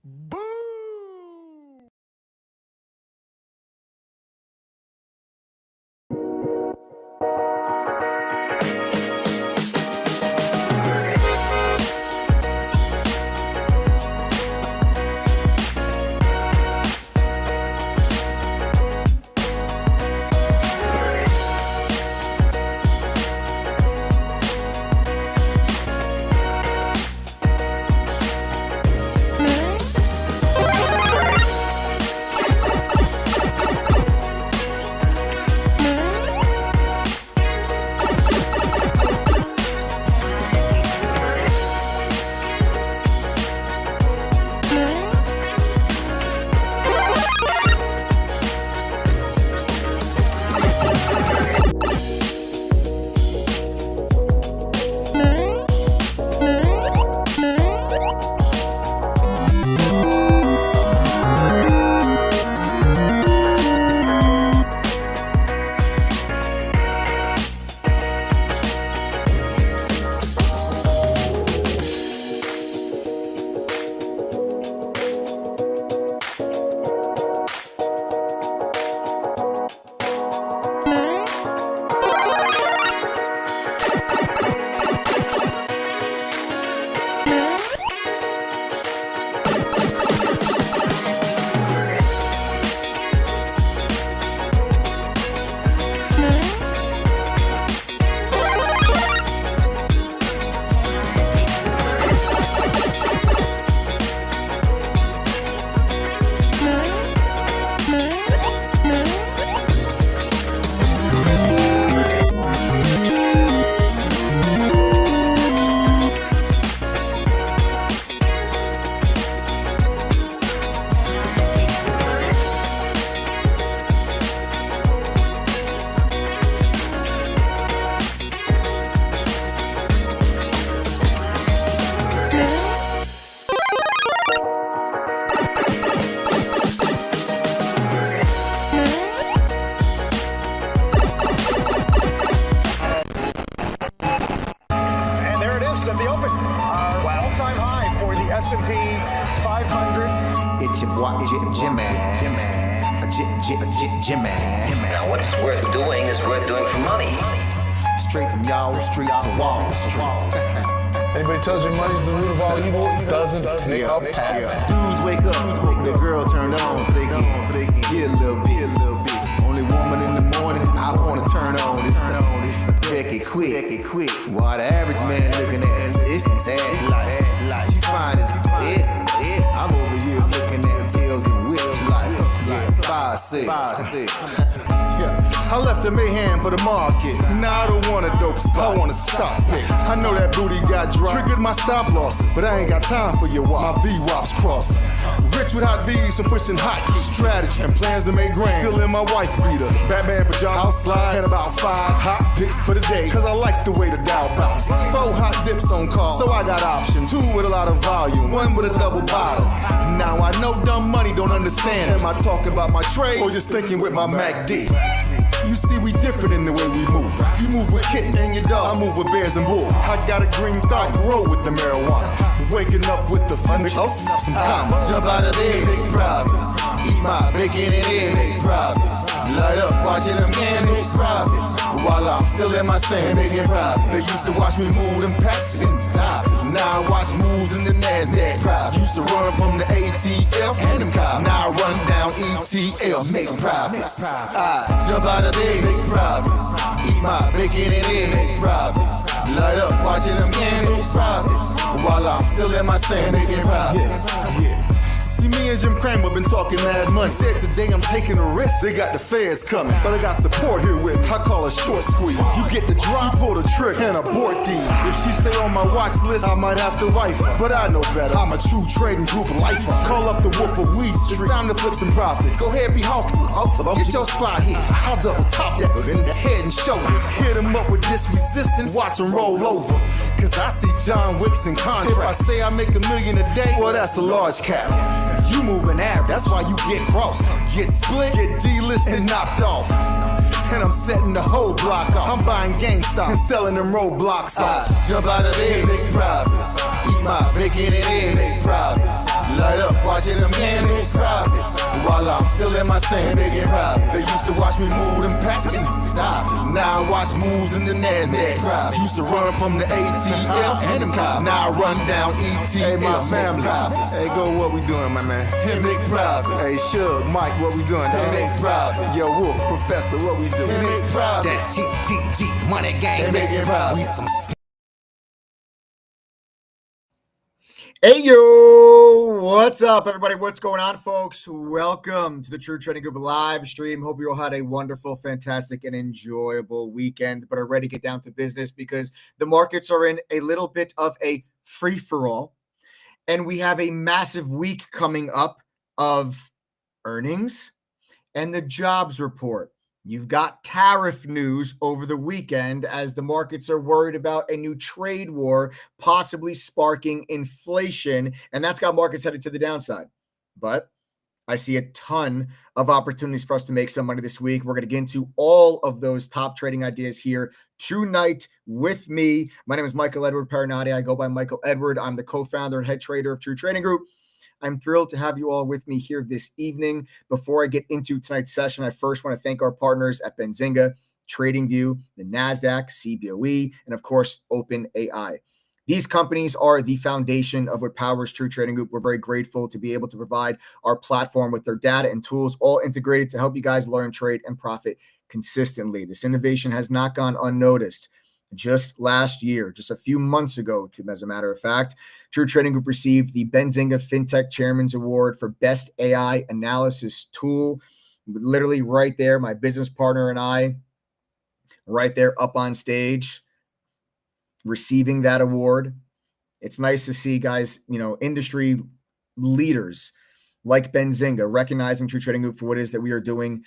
Boo! At the open, all-time high for the S&P 500. It's your boy Jimmy. Now, what's worth doing is worth doing for money. Straight from y'all street to Wall Street. Anybody tells you money's the root of all evil, doesn't make up half. Dudes wake up, hope their girl turned on so they can get a little bit. Only woman in the morning I want to turn on this. Becky quick. While the average man looking at it's sad like she fine as I'm over here looking at tails and whips like 5'6". I left the mayhem for the market. Now I don't want a dope spot, I want to stop it. I know that booty got dry, triggered my stop losses, but I ain't got time for your wop. My V-wops crossing. Rich with hot V's and pushing hot strategy and plans to make grand. Still in my wife beater, Batman pajamas, slide, and about 5 hot picks for the day. Cause I like the way the Dow bounces. 4 hot dips on call, so I got options. 2 with a lot of volume, 1 with a double bottle. Now I know dumb money don't understand. Am I talking about my trade or just thinking with my MACD? You see, we different in the way we move. You move with kittens and your dog, I move with bears and bulls. I got a green thumb, grow with the marijuana. Waking up with the fun, some commas. Jump out of bed, big profits. Eat my bacon and eggs, big profits. Light up, watching them candles, profits. While I'm still in my sand, making profits. They used to watch me move them packs and stop. Now I watch moves in the NASDAQ. Profits. Used to run from the ATF and them cops. Now I run down ETFs, making profits. I jump out of bed, make profits. Eat my bacon and eggs, make profits. Light up, watching them candles, profits. While I'm still in my sand, making profits. See, me and Jim Cramer been talking mad money. Said today I'm taking a risk. They got the feds coming, but I got support here with me. I call a short squeeze. You get the drop, she pull the trigger and abort these. If she stay on my watch list, I might have to wife her. But I know better. I'm a true trading group lifer. Call up the Wolf of Weed Street. It's time to flip some profits. Go ahead, be hawking. Get your spot here. I'll double top that in the head and shoulders. Hit him up with this resistance. Watch him roll over. Cause I see John Wicks in contract. If I say I make $1 million a day, well, that's a large cap. You moving average, that's why you get crossed. Get split, get delisted, and knocked off. and I'm setting the whole block off. I'm buying GameStop and selling them roadblocks off. Jump out of bed, make profits. Eat my bacon and eggs, make profits. Light up, watching them hands, make profits. While I'm still in my sand, making profits. They used to watch me move them packs. Now I watch moves in the NASDAQ. Used to run from the ATF and them cops. Now I run down ETF. Hey, my family. Hey, go, what we doing, my man? Hey, make profits. Hey, Shug, Mike, what we doing, dog? Hey, make profits. Yo, Wolf, Professor, what we doing? Hey, make profits. That TTG money gang, making profits. We some. Hey, yo, what's up, everybody? What's going on, folks? Welcome to the True Trading Group live stream. Hope you all had a wonderful, fantastic, and enjoyable weekend, but are ready to get down to business because the markets are in a little bit of a free-for-all, and we have a massive week coming up of earnings and the jobs report. You've got tariff news over the weekend as the markets are worried about a new trade war possibly sparking inflation, and that's got markets headed to the downside. But I see a ton of opportunities for us to make some money this week. We're going to get into all of those top trading ideas here tonight with me. My name is Michael Edward Parinati. I go by Michael Edward. I'm the co-founder and head trader of True Trading Group. I'm thrilled to have you all with me here this evening. Before I get into tonight's session, I first want to thank our partners at Benzinga, TradingView, the NASDAQ, CBOE, and of course, OpenAI. These companies are the foundation of what powers True Trading Group. We're very grateful to be able to provide our platform with their data and tools all integrated to help you guys learn, trade, and profit consistently. This innovation has not gone unnoticed. Just last year, just a few months ago, as a matter of fact, True Trading Group received the Benzinga FinTech Chairman's Award for Best AI Analysis Tool. Literally right there, my business partner and I, right there up on stage, receiving that award. It's nice to see guys, industry leaders like Benzinga recognizing True Trading Group for what it is that we are doing,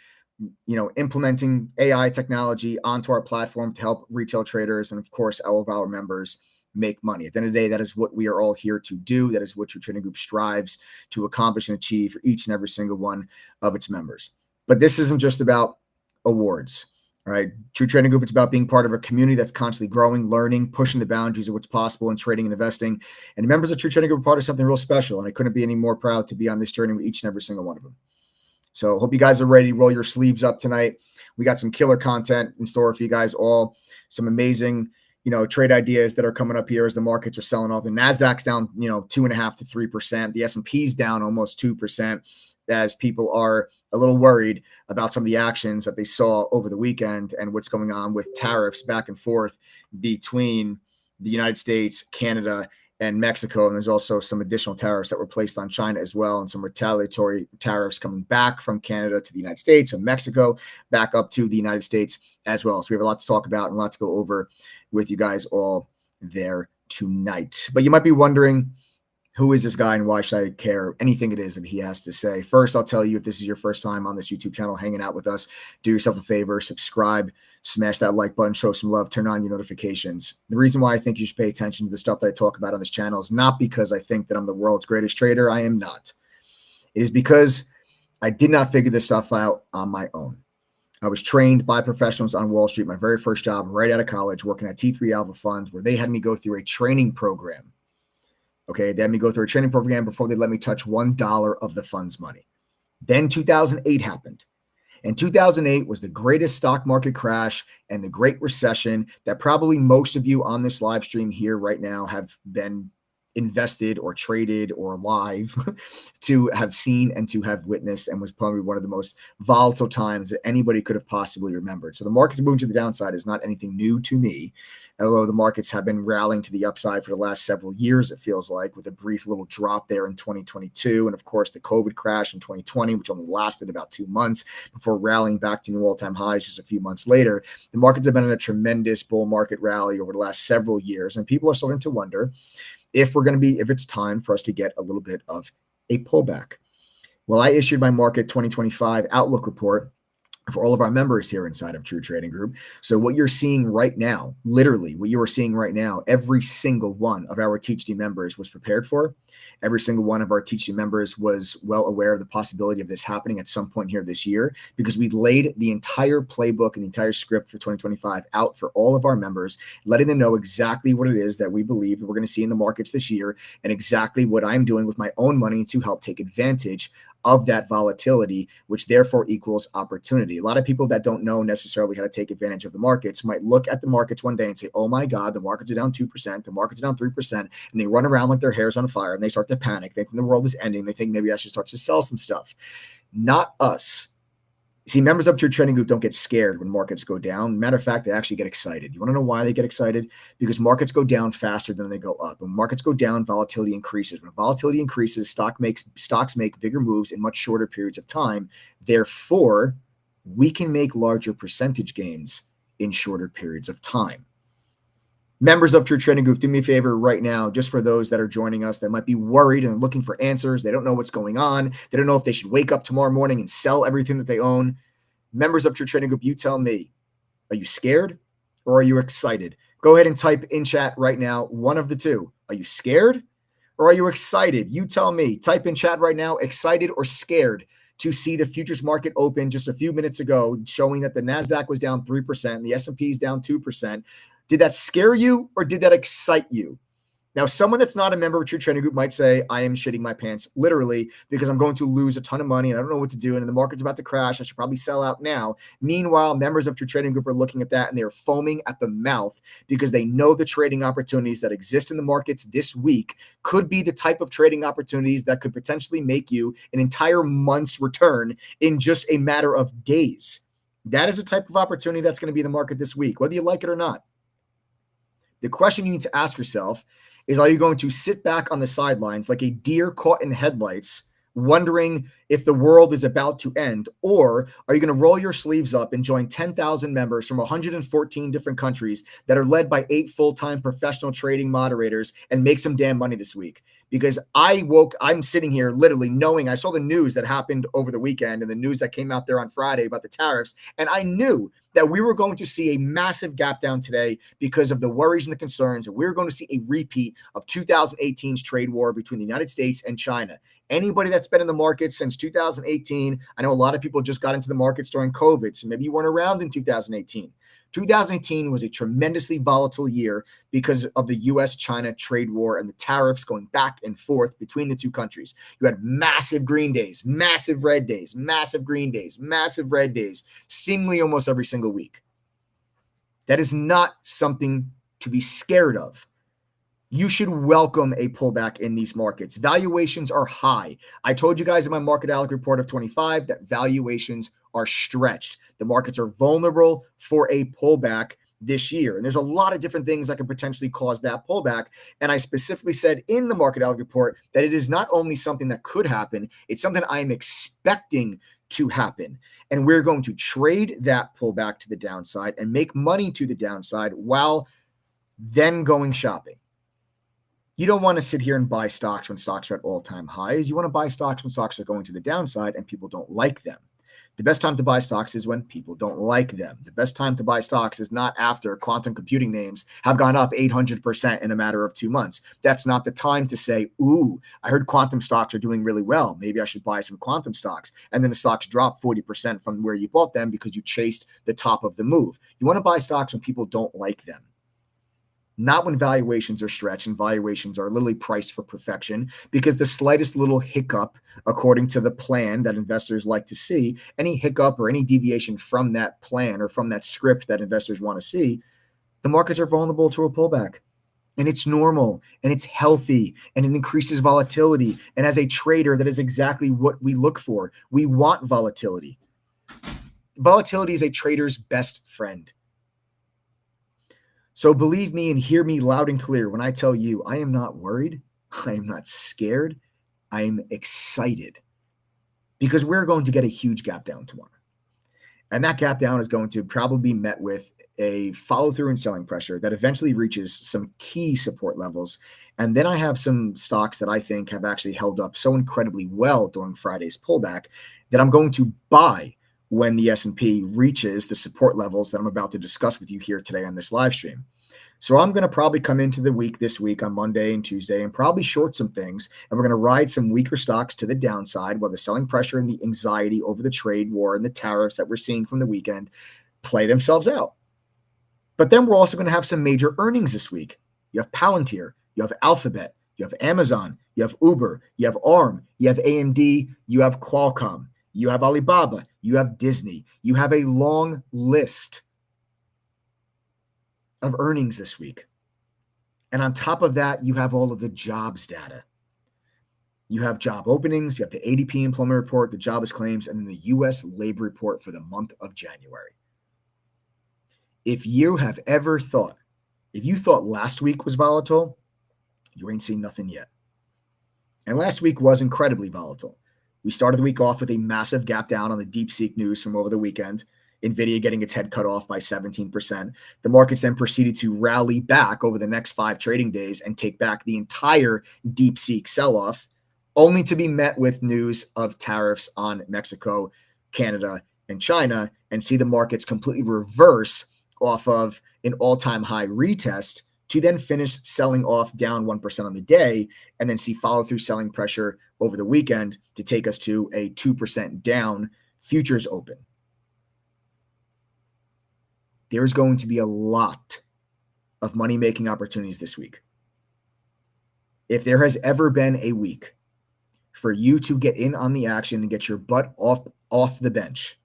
implementing AI technology onto our platform to help retail traders and, of course, all of our members make money. At the end of the day, that is what we are all here to do. That is what True Trading Group strives to accomplish and achieve for each and every single one of its members. But this isn't just about awards, right? True Trading Group, it's about being part of a community that's constantly growing, learning, pushing the boundaries of what's possible in trading and investing. And members of True Trading Group are part of something real special, and I couldn't be any more proud to be on this journey with each and every single one of them. So hope you guys are ready. Roll your sleeves up tonight. We got some killer content in store for you guys all. Some amazing, trade ideas that are coming up here as the markets are selling off. The NASDAQ's down, 2.5% to 3%. The S&P's down almost 2% as people are a little worried about some of the actions that they saw over the weekend and what's going on with tariffs back and forth between the United States, Canada, and Mexico. And there's also some additional tariffs that were placed on China as well, and some retaliatory tariffs coming back from Canada to the United States and Mexico back up to the United States as well. So we have a lot to talk about and a lot to go over with you guys all there tonight. But you might be wondering, who is this guy and why should I care anything it is that he has to say? First, I'll tell you, if this is your first time on this YouTube channel hanging out with us, do yourself a favor, subscribe, smash that like button, show some love, turn on your notifications. The reason why I think you should pay attention to the stuff that I talk about on this channel is not because I think that I'm the world's greatest trader. I am not. It is because I did not figure this stuff out on my own. I was trained by professionals on Wall Street, my very first job right out of college, working at T3 Alpha Fund, where they had me go through a training program. Okay, they had me go through a training program before they let me touch $1 of the fund's money. Then 2008 happened. And 2008 was the greatest stock market crash and the Great Recession that probably most of you on this live stream here right now have been invested or traded or live to have seen and to have witnessed, and was probably one of the most volatile times that anybody could have possibly remembered. So the markets moving to the downside is not anything new to me, although the markets have been rallying to the upside for the last several years, it feels like, with a brief little drop there in 2022. And of course, the COVID crash in 2020, which only lasted about 2 months before rallying back to new all-time highs just a few months later. The markets have been in a tremendous bull market rally over the last several years. And people are starting to wonder if it's time for us to get a little bit of a pullback. Well, I issued my market 2025 outlook report for all of our members here inside of True Trading Group. So what you're seeing right now, literally what you are seeing right now, every single one of our TeachD members was prepared for. Every single one of our TeachD members was well aware of the possibility of this happening at some point here this year, because we laid the entire playbook and the entire script for 2025 out for all of our members, letting them know exactly what it is that we believe we're going to see in the markets this year, and exactly what I'm doing with my own money to help take advantage of that volatility, which therefore equals opportunity. A lot of people that don't know necessarily how to take advantage of the markets might look at the markets one day and say, oh my God, the markets are down 2%, the markets are down 3%, and they run around like their hair's on fire and they start to panic. They think the world is ending. They think maybe I should start to sell some stuff. Not us. See, members of True Trading Group don't get scared when markets go down. Matter of fact, they actually get excited. You want to know why they get excited? Because markets go down faster than they go up. When markets go down, volatility increases. When volatility increases, stocks make bigger moves in much shorter periods of time. Therefore, we can make larger percentage gains in shorter periods of time. Members of True Trading Group, do me a favor right now, just for those that are joining us that might be worried and looking for answers. They don't know what's going on. They don't know if they should wake up tomorrow morning and sell everything that they own. Members of True Trading Group, you tell me, are you scared or are you excited? Go ahead and type in chat right now, one of the two. Are you scared or are you excited? You tell me. Type in chat right now, excited or scared to see the futures market open just a few minutes ago, showing that the NASDAQ was down 3% and the S&P is down 2%. Did that scare you or did that excite you? Now, someone that's not a member of True Trading Group might say, I am shitting my pants, literally, because I'm going to lose a ton of money and I don't know what to do. And the market's about to crash. I should probably sell out now. Meanwhile, members of True Trading Group are looking at that and they're foaming at the mouth because they know the trading opportunities that exist in the markets this week could be the type of trading opportunities that could potentially make you an entire month's return in just a matter of days. That is a type of opportunity that's going to be in the market this week, whether you like it or not. The question you need to ask yourself is, are you going to sit back on the sidelines like a deer caught in headlights, wondering if the world is about to end? Or are you going to roll your sleeves up and join 10,000 members from 114 different countries that are led by 8 full-time professional trading moderators and make some damn money this week? Because I'm sitting here literally knowing, I saw the news that happened over the weekend and the news that came out there on Friday about the tariffs. And I knew that we were going to see a massive gap down today because of the worries and the concerns. And we were going to see a repeat of 2018's trade war between the United States and China. Anybody that's been in the market since 2018, I know a lot of people just got into the markets during COVID, so maybe you weren't around in 2018. 2018 was a tremendously volatile year because of the U.S.-China trade war and the tariffs going back and forth between the two countries. You had massive green days, massive red days, massive green days, massive red days, seemingly almost every single week. That is not something to be scared of. You should welcome a pullback in these markets. Valuations are high. I told you guys in my market outlook report of 25 that valuations are stretched. The markets are vulnerable for a pullback this year. And there's a lot of different things that could potentially cause that pullback. And I specifically said in the market outlook report that it is not only something that could happen, it's something I'm expecting to happen. And we're going to trade that pullback to the downside and make money to the downside while then going shopping. You don't want to sit here and buy stocks when stocks are at all-time highs. You want to buy stocks when stocks are going to the downside and people don't like them. The best time to buy stocks is when people don't like them. The best time to buy stocks is not after quantum computing names have gone up 800% in a matter of 2 months. That's not the time to say, ooh, I heard quantum stocks are doing really well. Maybe I should buy some quantum stocks. And then the stocks drop 40% from where you bought them because you chased the top of the move. You want to buy stocks when people don't like them. Not when valuations are stretched and valuations are literally priced for perfection, because the slightest little hiccup, according to the plan that investors like to see, any hiccup or any deviation from that plan or from that script that investors want to see, the markets are vulnerable to a pullback. And it's normal and it's healthy and it increases volatility. And as a trader, that is exactly what we look for. We want volatility. Volatility is a trader's best friend. So believe me and hear me loud and clear when I tell you I am not worried, I am not scared, I am excited because we're going to get a huge gap down tomorrow. And that gap down is going to probably be met with a follow-through and selling pressure that eventually reaches some key support levels. And then I have some stocks that I think have actually held up so incredibly well during Friday's pullback that I'm going to buy when the S&P reaches the support levels that I'm about to discuss with you here today on this live stream. So I'm going to probably come into the week this week on Monday and Tuesday and probably short some things. And we're going to ride some weaker stocks to the downside while the selling pressure and the anxiety over the trade war and the tariffs that we're seeing from the weekend play themselves out. But then we're also going to have some major earnings this week. You have Palantir, you have Alphabet, you have Amazon, you have Uber, you have ARM, you have AMD, you have Qualcomm, you have Alibaba, you have Disney. You have a long list of earnings this week. And on top of that, you have all of the jobs data. You have job openings, you have the ADP employment report, the jobless claims, and then the U.S. labor report for the month of January. If you have ever thought, if you thought last week was volatile, you ain't seen nothing yet. And last week was incredibly volatile. We started the week off with a massive gap down on the DeepSeek news from over the weekend. NVIDIA getting its head cut off by 17%. The markets then proceeded to rally back over the next 5 trading days and take back the entire DeepSeek sell-off, only to be met with news of tariffs on Mexico, Canada, and China, and see the markets completely reverse off of an all-time high retest to then finish selling off down 1% on the day and then see follow-through selling pressure over the weekend to take us to a 2% down futures open. There's going to be a lot of money-making opportunities this week. If there has ever been a week for you to get in on the action and get your butt off the bench,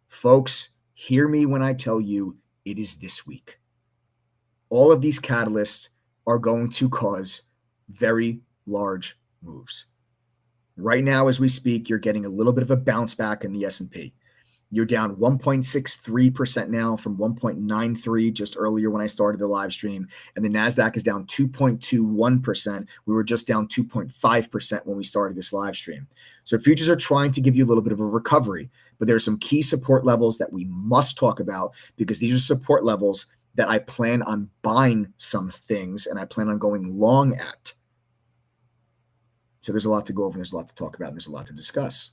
folks, hear me when I tell you it is this week. All of these catalysts are going to cause very large moves. Right now, as we speak, you're getting a little bit of a bounce back in the S&P. You're down 1.63% now from 1.93 just earlier when I started the live stream. And the NASDAQ is down 2.21%. We were just down 2.5% when we started this live stream. So futures are trying to give you a little bit of a recovery, but there are some key support levels that we must talk about because these are support levels that I plan on buying some things and I plan on going long at. So there's a lot to go over, there's a lot to talk about, and there's a lot to discuss.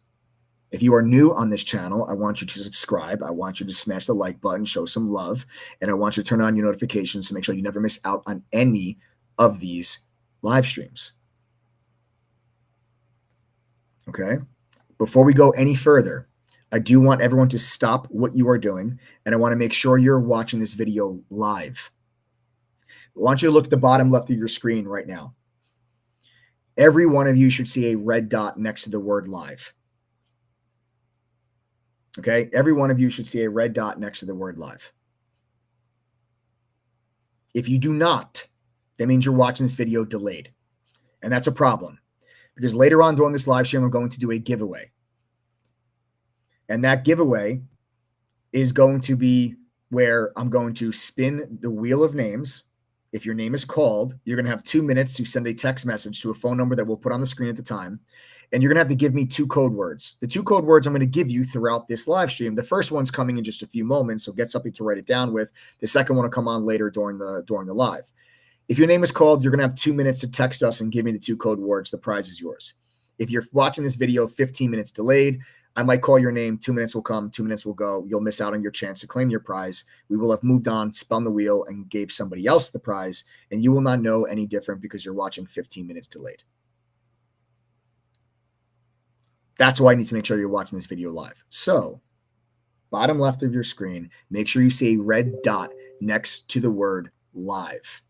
If you are new on this channel, I want you to subscribe. I want you to smash the like button, show some love, and I want you to turn on your notifications to make sure you never miss out on any of these live streams. Okay? Before we go any further, I do want everyone to stop what you are doing, and I want to make sure you're watching this video live. I want you to look at the bottom left of your screen right now. Every one of you should see a red dot next to the word live. Okay, every one of you should see a red dot next to the word live. If you do not, that means you're watching this video delayed. And that's a problem because later on during this live stream, I'm going to do a giveaway. And that giveaway is going to be where I'm going to spin the wheel of names. If your name is called, you're going to have 2 minutes to send a text message to a phone number that we'll put on the screen at the time. And you're going to have to give me 2 code words. The 2 code words I'm going to give you throughout this live stream. The first one's coming in just a few moments, so get something to write it down with. The second one will come on later during the live. If your name is called, you're going to have 2 minutes to text us and give me the 2 code words. The prize is yours. If you're watching this video 15 minutes delayed, I might call your name. 2 minutes will come, 2 minutes will go. You'll miss out on your chance to claim your prize. We will have moved on, spun the wheel, and gave somebody else the prize, and you will not know any different because you're watching 15 minutes delayed. That's why I need to make sure you're watching this video live. So, bottom left of your screen, make sure you see a red dot next to the word live.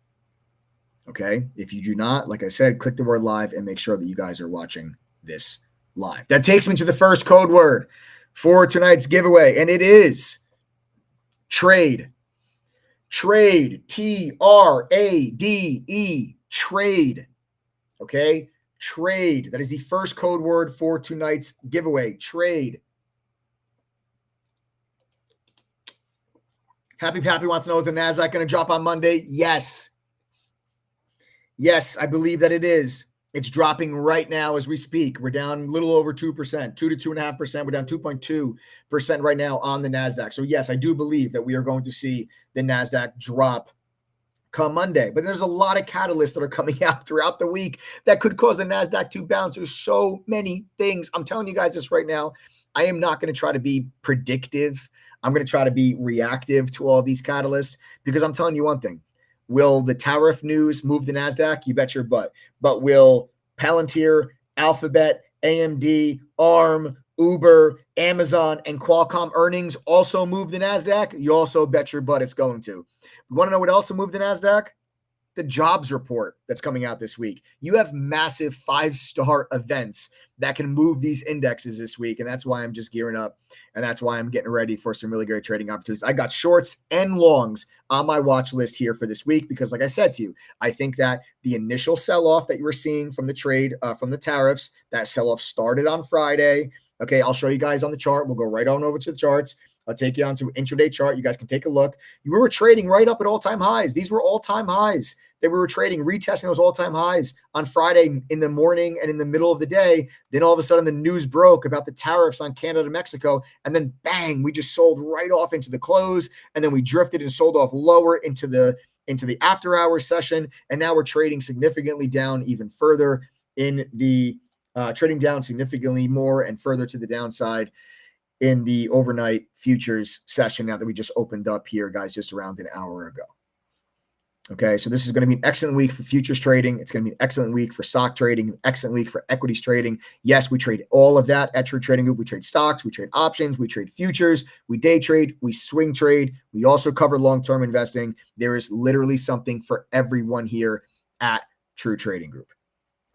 Okay? If you do not, like I said, click the word live and make sure that you guys are watching this live. That takes me to the first code word for tonight's giveaway, and it is trade. Trade. T-R-A-D-E. Trade. Okay? Trade. That is the first code word for tonight's giveaway. Trade. Happy Pappy wants to know, is the NASDAQ going to drop on Monday? Yes. Yes, I believe that it is. It's dropping right now as we speak. We're down a little over 2%, 2 to 2.5%. We're down 2.2% right now on the NASDAQ. So yes, I do believe that we are going to see the NASDAQ drop come Monday. But there's a lot of catalysts that are coming out throughout the week that could cause the NASDAQ to bounce. There's so many things. I'm telling you guys this right now. I am not going to try to be predictive. I'm going to try to be reactive to all of these catalysts because I'm telling you one thing. Will the tariff news move the NASDAQ? You bet your butt. But will Palantir, Alphabet, AMD, ARM, Uber, Amazon, and Qualcomm earnings also move the NASDAQ? You also bet your butt it's going to. You want to know what else will move the NASDAQ? The jobs report that's coming out this week. You have massive 5-star events that can move these indexes this week. And that's why I'm just gearing up. And that's why I'm getting ready for some really great trading opportunities. I got shorts and longs on my watch list here for this week, because like I said to you, I think that the initial sell-off that you were seeing from the trade, from the tariffs, that sell-off started on Friday. Okay, I'll show you guys on the chart. We'll go right on over to the charts. I'll take you on to intraday chart. You guys can take a look. We were trading right up at all-time highs. These were all-time highs that we were trading, retesting those all-time highs on Friday in the morning and in the middle of the day. Then all of a sudden the news broke about the tariffs on Canada and Mexico. And then bang, we just sold right off into the close. And then we drifted and sold off lower into the after hour session. And now we're trading significantly down even further in the trading down significantly more and further to the downside in the overnight futures session now that we just opened up here, guys, just around an hour ago. Okay, so this is going to be an excellent week for futures trading. It's going to be an excellent week for stock trading, an excellent week for equities trading. Yes, we trade all of that at True Trading Group. We trade stocks, we trade options, we trade futures, we day trade, we swing trade. We also cover long-term investing. There is literally something for everyone here at True Trading Group.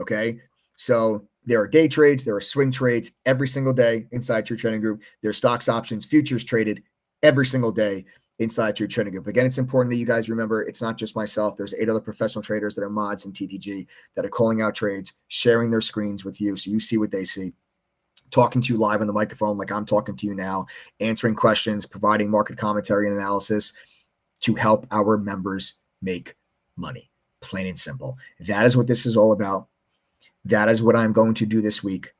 Okay, so there are day trades, there are swing trades every single day inside True Trading Group. There are stocks, options, futures traded every single day inside True Trading Group. Again, it's important that you guys remember it's not just myself. There's 8 other professional traders that are mods in TTG that are calling out trades, sharing their screens with you so you see what they see, talking to you live on the microphone like I'm talking to you now, answering questions, providing market commentary and analysis to help our members make money. Plain and simple. That is what this is all about. That is what I'm going to do this week.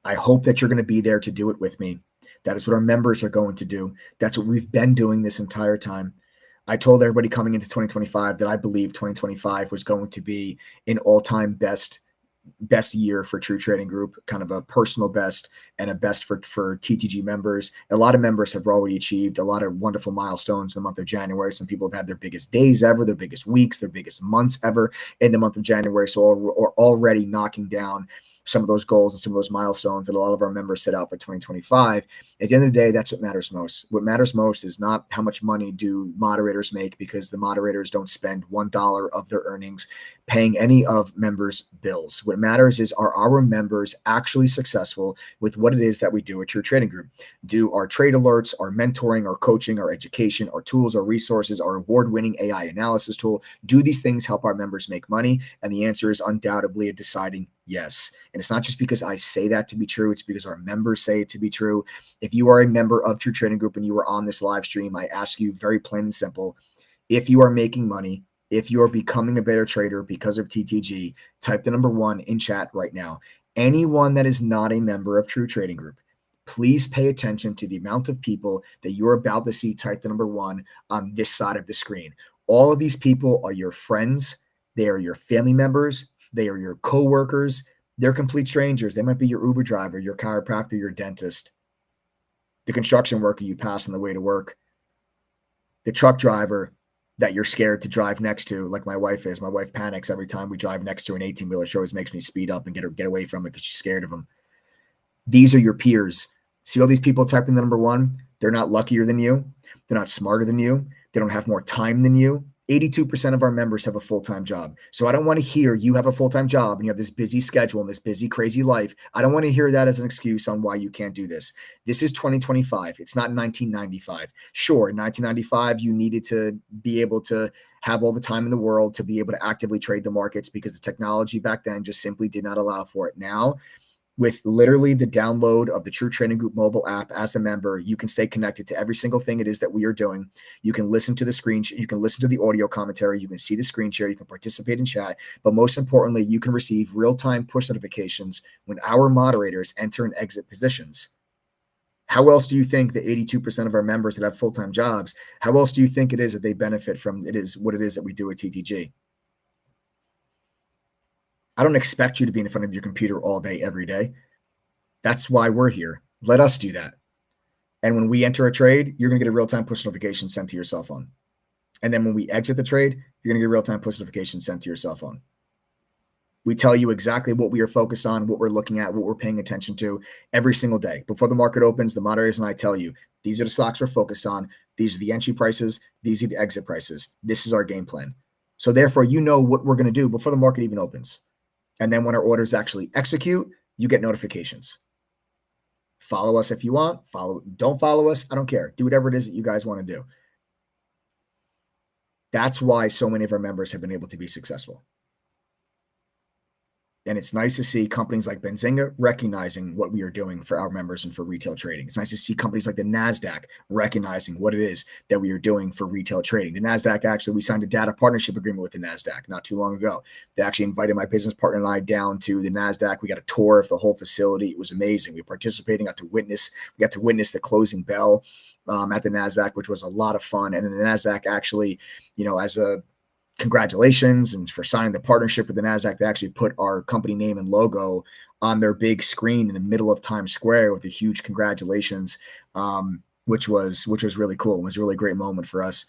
I hope that you're going to be there to do it with me. That is what our members are going to do. That's what we've been doing this entire time. I told everybody coming into 2025 that I believe 2025 was going to be an all-time best year for True Trading Group, kind of a personal best and a best for TTG members. A lot of members have already achieved a lot of wonderful milestones in the month of January. Some people have had their biggest days ever, their biggest weeks, their biggest months ever in the month of January. So we're already knocking down some of those goals and some of those milestones that a lot of our members set out for 2025. At the end of the day, that's what matters most. What matters most is not how much money do moderators make, because the moderators don't spend $1 of their earnings paying any of members' bills. What matters is, are our members actually successful with what it is that we do at True Trading Group? Do our trade alerts, our mentoring, our coaching, our education, our tools, our resources, our award-winning AI analysis tool, do these things help our members make money? And the answer is undoubtedly a deciding yes. And it's not just because I say that to be true. It's because our members say it to be true. If you are a member of True Trading Group and you are on this live stream, I ask you very plain and simple, if you are making money, if you are becoming a better trader because of TTG, type the number 1 in chat right now. Anyone that is not a member of True Trading Group, please pay attention to the amount of people that you're about to see type the number 1 on this side of the screen. All of these people are your friends. They are your family members. They are your coworkers. They're complete strangers. They might be your Uber driver, your chiropractor, your dentist, the construction worker you pass on the way to work, the truck driver that you're scared to drive next to, like my wife is. My wife panics every time we drive next to an 18-wheeler. She always makes me speed up and get away from it because she's scared of them. These are your peers. See all these people typing the number 1? They're not luckier than you. They're not smarter than you. They don't have more time than you. 82% of our members have a full-time job. So I don't want to hear you have a full-time job and you have this busy schedule and this busy, crazy life. I don't want to hear that as an excuse on why you can't do this. This is 2025. It's not 1995. Sure, in 1995, you needed to be able to have all the time in the world to be able to actively trade the markets because the technology back then just simply did not allow for it. Now, with literally the download of the True Trading Group mobile app as a member, you can stay connected to every single thing it is that we are doing. You can listen to the screen, you can listen to the audio commentary, you can see the screen share, you can participate in chat, but most importantly, you can receive real-time push notifications when our moderators enter and exit positions. How else do you think the 82% of our members that have full-time jobs, how else do you think it is that they benefit from it is what it is that we do at TTG? I don't expect you to be in front of your computer all day, every day. That's why we're here. Let us do that. And when we enter a trade, you're going to get a real-time push notification sent to your cell phone. And then when we exit the trade, you're going to get a real-time push notification sent to your cell phone. We tell you exactly what we are focused on, what we're looking at, what we're paying attention to every single day. Before the market opens, the moderators and I tell you, these are the stocks we're focused on. These are the entry prices. These are the exit prices. This is our game plan. So therefore, you know what we're going to do before the market even opens. And then when our orders actually execute, you get notifications. Follow us if you want. Don't follow us. I don't care. Do whatever it is that you guys want to do. That's why so many of our members have been able to be successful. And it's nice to see companies like Benzinga recognizing what we are doing for our members and for retail trading. It's nice to see companies like the NASDAQ recognizing what it is that we are doing for retail trading. The NASDAQ, actually, we signed a data partnership agreement with the NASDAQ not too long ago. They actually invited my business partner and I down to the NASDAQ. We got a tour of the whole facility. It was amazing. We participated, got to witness the closing bell at the NASDAQ, which was a lot of fun. And then the NASDAQ actually, as a congratulations and for signing the partnership with the NASDAQ, they actually put our company name and logo on their big screen in the middle of Times Square with a huge congratulations, which was really cool. It was a really great moment for us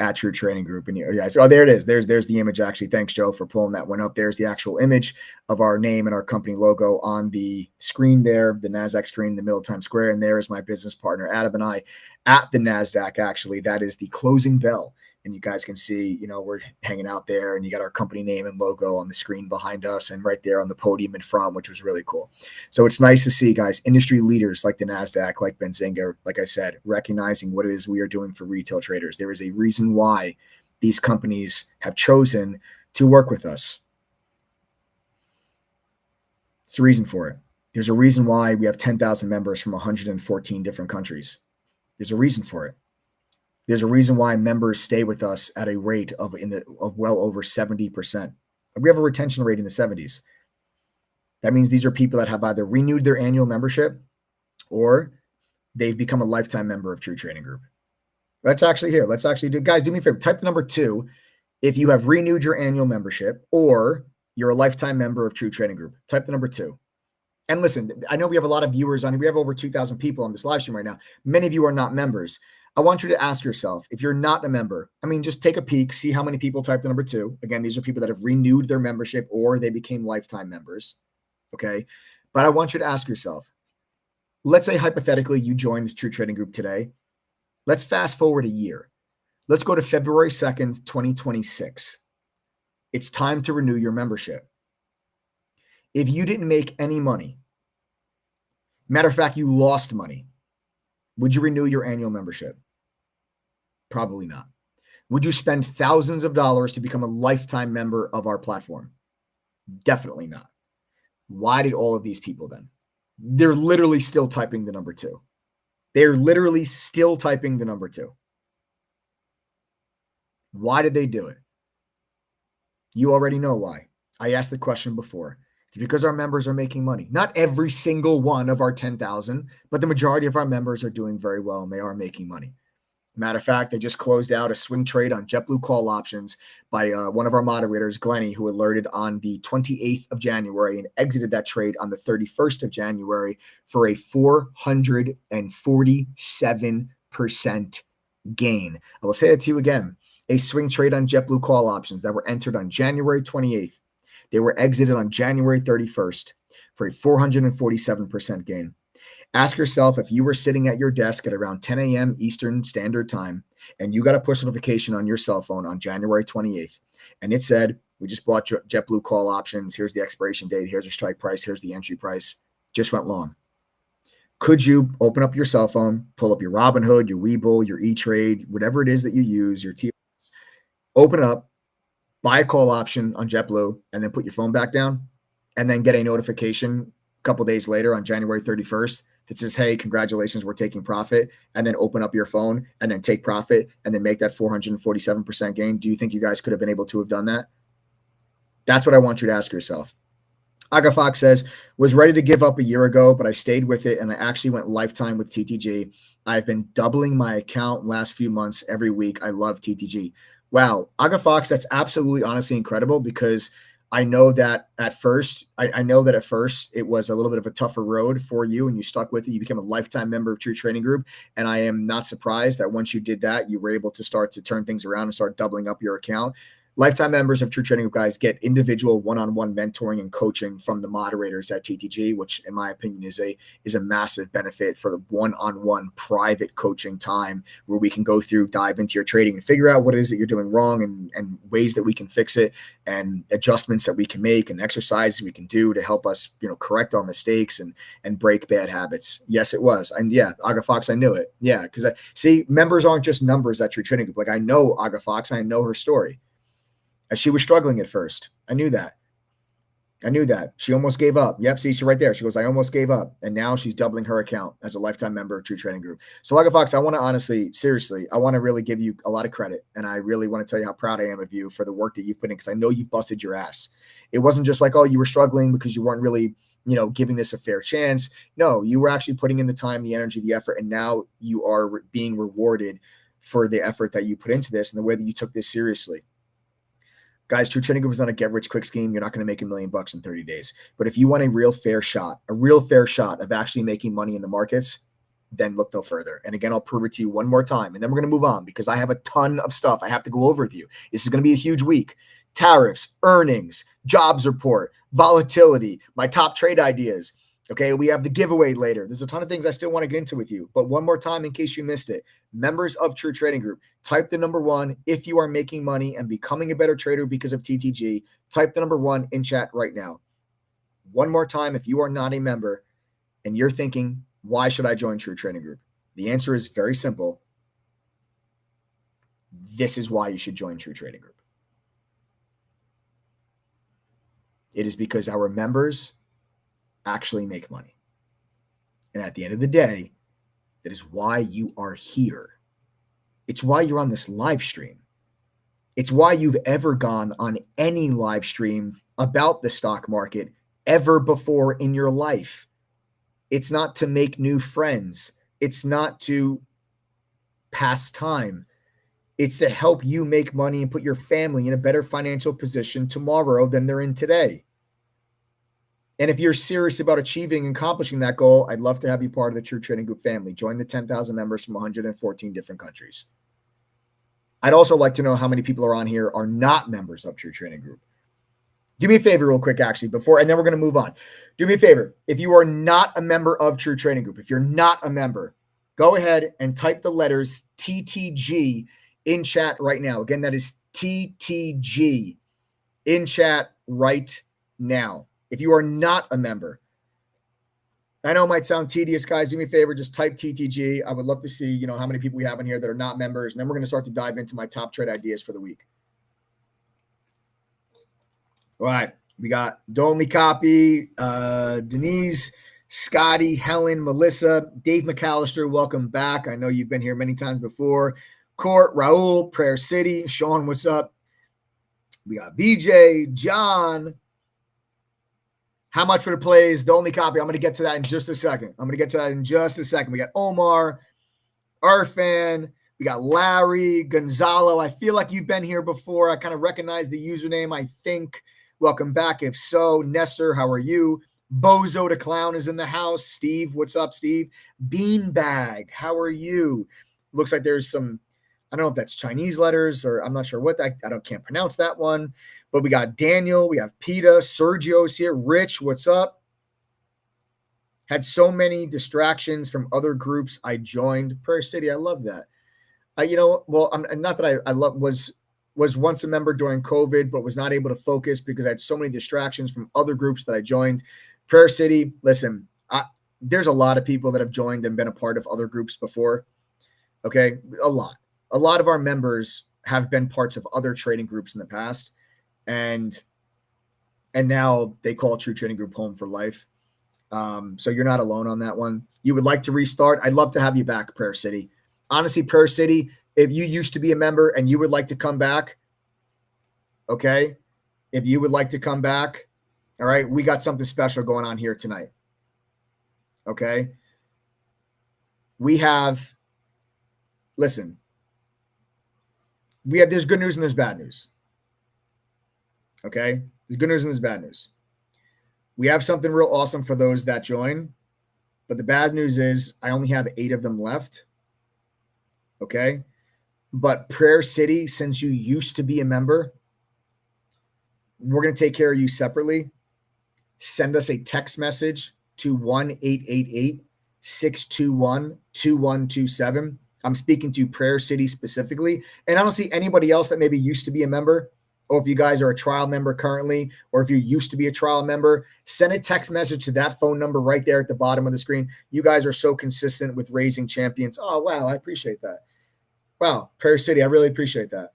at True Trading Group. And you guys, there it is. There's the image actually. Thanks, Joe, for pulling that one up. There's the actual image of our name and our company logo on the screen there, the NASDAQ screen in the middle of Times Square. And there is my business partner, Adam, and I at the NASDAQ. Actually, that is the closing bell. And you guys can see, we're hanging out there, and you got our company name and logo on the screen behind us and right there on the podium in front, which was really cool. So it's nice to see, guys, industry leaders like the NASDAQ, like Benzinga, like I said, recognizing what it is we are doing for retail traders. There is a reason why these companies have chosen to work with us. It's a reason for it. There's a reason why we have 10,000 members from 114 different countries. There's a reason for it. There's a reason why members stay with us at a rate of well over 70%. We have a retention rate in the 70s. That means these are people that have either renewed their annual membership or they've become a lifetime member of True Trading Group. Let's actually do, guys, do me a favor. Type the number 2 if you have renewed your annual membership or you're a lifetime member of True Trading Group. Type the number 2. And listen, I know we have a lot of viewers on here. We have over 2,000 people on this live stream right now. Many of you are not members. I want you to ask yourself, if you're not a member, just take a peek, see how many people type the number 2. Again, these are people that have renewed their membership or they became lifetime members. Okay. But I want you to ask yourself, let's say hypothetically you joined the True Trading Group today. Let's fast forward a year. Let's go to February 2nd, 2026. It's time to renew your membership. If you didn't make any money, matter of fact, you lost money, would you renew your annual membership? Probably not. Would you spend thousands of dollars to become a lifetime member of our platform? Definitely not. Why did all of these people then? They're literally still typing the number 2. They're literally still typing the number 2. Why did they do it? You already know why. I asked the question before. It's because our members are making money. Not every single one of our 10,000, but the majority of our members are doing very well and they are making money. Matter of fact, they just closed out a swing trade on JetBlue call options by one of our moderators, Glennie, who alerted on the 28th of January and exited that trade on the 31st of January for a 447% gain. I will say that to you again. A swing trade on JetBlue call options that were entered on January 28th. They were exited on January 31st for a 447% gain. Ask yourself, if you were sitting at your desk at around 10 a.m. Eastern Standard Time and you got a push notification on your cell phone on January 28th, and it said, we just bought JetBlue call options. Here's the expiration date. Here's your strike price. Here's the entry price. Just went long. Could you open up your cell phone, pull up your Robinhood, your Webull, your E-Trade, whatever it is that you use, your TSLA, open it up, buy a call option on JetBlue, and then put your phone back down, and then get a notification a couple days later on January 31st that says, hey, congratulations, we're taking profit, and then open up your phone and then take profit and then make that 447% gain? Do you think you guys could have been able to have done that? That's what I want you to ask yourself. Aga Fox says, was ready to give up a year ago, but I stayed with it, and I actually went lifetime with TTG. I've been doubling my account last few months every week. I love TTG. Wow, Aga Fox, that's absolutely honestly incredible, because I know that at first, I know that at first it was a little bit of a tougher road for you, and you stuck with it. You became a lifetime member of True Trading Group. And I am not surprised that once you did that, you were able to start to turn things around and start doubling up your account. Lifetime members of True Trading Group, guys, get individual one-on-one mentoring and coaching from the moderators at TTG, which in my opinion is a massive benefit for the one-on-one private coaching time where we can go through, dive into your trading and figure out what it is that you're doing wrong and ways that we can fix it and adjustments that we can make and exercises we can do to help us, correct our mistakes and break bad habits. Yes, it was. And yeah, Aga Fox, I knew it. Yeah, because see, members aren't just numbers at True Trading Group. Like I know Aga Fox, I know her story. She was struggling at first. I knew that. She almost gave up. Yep, see, she's right there. She goes, I almost gave up. And now she's doubling her account as a lifetime member of True Trading Group. So, Aga Fox, I want to honestly, seriously, I want to really give you a lot of credit. And I really want to tell you how proud I am of you for the work that you've put in, because I know you've busted your ass. It wasn't just like, oh, you were struggling because you weren't really, giving this a fair chance. No, you were actually putting in the time, the energy, the effort, and now you are being rewarded for the effort that you put into this and the way that you took this seriously. Guys, True Trading Group is not a get-rich-quick scheme. You're not going to make $1 million in 30 days. But if you want a real fair shot of actually making money in the markets, then look no further. And again, I'll prove it to you one more time, and then we're going to move on because I have a ton of stuff I have to go over with you. This is going to be a huge week. Tariffs, earnings, jobs report, volatility, my top trade ideas. Okay, we have the giveaway later. There's a ton of things I still want to get into with you. But one more time, in case you missed it, members of True Trading Group, type the number 1 if you are making money and becoming a better trader because of TTG. Type the number 1 in chat right now. One more time, if you are not a member and you're thinking, why should I join True Trading Group? The answer is very simple. This is why you should join True Trading Group. It is because our members actually make money. And at the end of the day, that is why you are here. It's why you're on this live stream. It's why you've ever gone on any live stream about the stock market ever before in your life. It's not to make new friends. It's not to pass time. It's to help you make money and put your family in a better financial position tomorrow than they're in today. And if you're serious about achieving and accomplishing that goal, I'd love to have you part of the True Trading Group family. Join the 10,000 members from 114 different countries. I'd also like to know how many people are on here are not members of True Trading Group. Do me a favor real quick, actually, and then we're going to move on. Do me a favor. If you are not a member of True Trading Group, if you're not a member, go ahead and type the letters TTG in chat right now. Again, that is TTG in chat right now. If you are not a member, I know it might sound tedious, guys. Do me a favor, just type TTG. I would love to see, how many people we have in here that are not members. And then we're going to start to dive into my top trade ideas for the week. All right. We got Dolmy Copy, Denise, Scotty, Helen, Melissa, Dave McAllister. Welcome back. I know you've been here many times before. Court, Raul, Prayer City. Sean, what's up? We got BJ, John. How much for the plays? The only copy. I'm going to get to that in just a second. We got Omar, Irfan. We got Larry, Gonzalo. I feel like you've been here before. I kind of recognize the username, I think. Welcome back. If so, Nestor, how are you? Bozo the Clown is in the house. Steve, what's up, Steve? Beanbag, how are you? Looks like there's some, I don't know if that's Chinese letters or I'm not sure what that, can't pronounce that one. But we got Daniel, we have PETA, Sergio's here. Rich, what's up? Had so many distractions from other groups I joined. Prayer City, I love that. I'm not that I love was once a member during COVID, but was not able to focus because I had so many distractions from other groups that I joined. Prayer City, listen, there's a lot of people that have joined and been a part of other groups before. Okay, a lot of our members have been parts of other trading groups in the past. And now they call True Trading Group home for life. So you're not alone on that one. You would like to restart? I'd love to have you back, Prayer City. Honestly, Prayer City, if you used to be a member and you would like to come back, okay? If you would like to come back, all right, we got something special going on here tonight. Okay? There's good news and there's bad news. Okay. There's good news and there's bad news. We have something real awesome for those that join, but the bad news is I only have 8 of them left. Okay. But Prayer City, since you used to be a member, we're going to take care of you separately. Send us a text message to 1-888-621-2127. I'm speaking to Prayer City specifically. And I don't see anybody else that maybe used to be a member, or if you guys are a trial member currently, or if you used to be a trial member, send a text message to that phone number right there at the bottom of the screen. You guys are so consistent with raising champions. Oh, wow. I appreciate that. Wow. Prayer City. I really appreciate that.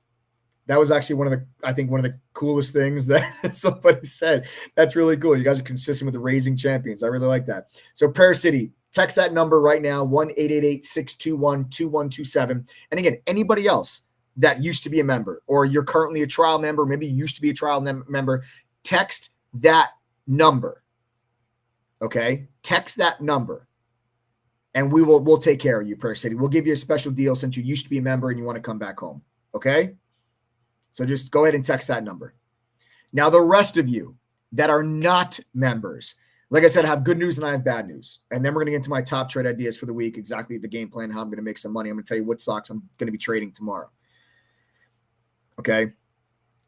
That was actually one of the coolest things that somebody said. That's really cool. You guys are consistent with the raising champions. I really like that. So Prayer City, text that number right now, 1-888-621-2127. And again, anybody else that used to be a member, or you're currently a trial member, maybe you used to be a trial member, text that number. Okay? Text that number. And we'll take care of you, Prayer City. We'll give you a special deal since you used to be a member and you want to come back home. Okay? So just go ahead and text that number. Now, the rest of you that are not members, like I said, I have good news and I have bad news. And then we're going to get into my top trade ideas for the week, exactly the game plan, how I'm going to make some money. I'm going to tell you what stocks I'm going to be trading tomorrow. Okay.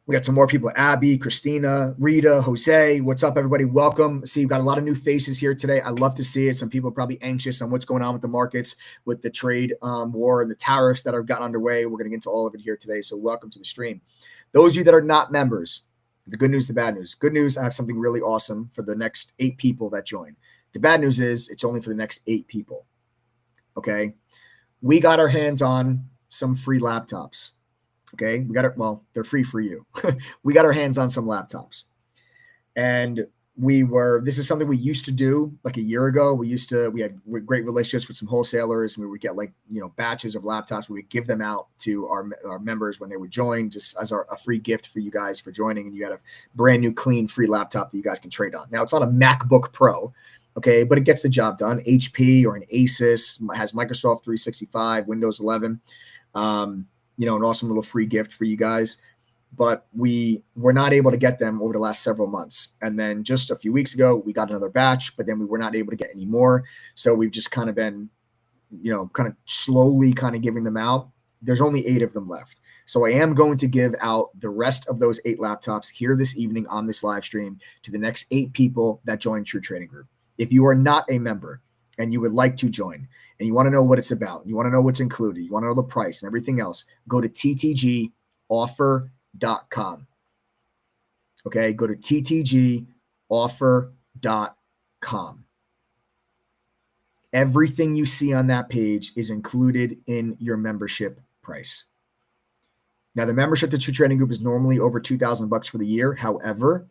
We got some more people. Abby, Christina, Rita, Jose. What's up, everybody? Welcome. See, you've got a lot of new faces here today. I love to see it. Some people are probably anxious on what's going on with the markets, with the trade war and the tariffs that have gotten underway. We're going to get into all of it here today. So welcome to the stream. Those of you that are not members, the good news, the bad news. Good news, I have something really awesome for the next 8 people that join. The bad news is it's only for the next 8 people. Okay. We got our hands on some free laptops. Okay. They're free for you. We got our hands on some laptops. And this is something we used to do like a year ago. We had great relationships with some wholesalers, and we would get batches of laptops. We would give them out to our members when they would join, just as a free gift for you guys for joining. And you got a brand new, clean, free laptop that you guys can trade on. Now, it's not a MacBook Pro, okay, but it gets the job done. HP or an Asus, has Microsoft 365, Windows 11, an awesome little free gift for you guys. But we were not able to get them over the last several months. And then just a few weeks ago, we got another batch, but then we were not able to get any more. So we've just kind of been, kind of slowly kind of giving them out. There's only 8 of them left. So I am going to give out the rest of those 8 laptops here this evening on this live stream to the next 8 people that join True Trading Group. If you are not a member and you would like to join and you want to know what it's about, you want to know what's included, you want to know the price and everything else, go to ttgoffer.com. Okay, go to ttgoffer.com. Everything you see on that page is included in your membership price. Now, the membership to True Trading Group is normally over $2,000 for the year. However,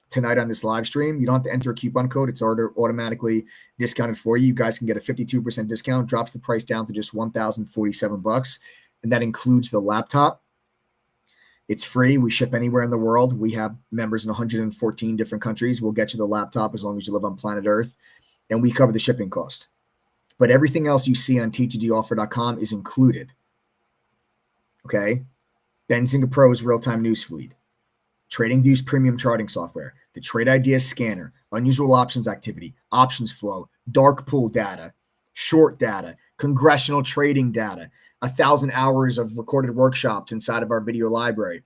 tonight on this live stream, you don't have to enter a coupon code. It's automatically discounted for you. You guys can get a 52% discount, drops the price down to just $1,047. And that includes the laptop. It's free. We ship anywhere in the world. We have members in 114 different countries. We'll get you the laptop as long as you live on planet Earth, and we cover the shipping cost. But everything else you see on ttgoffer.com is included. Okay? Benzinga Pro's real-time news feed, TradingView's premium charting software, the Trade Ideas scanner, unusual options activity, options flow, dark pool data, short data, congressional trading data, 1,000 hours of recorded workshops inside of our video library.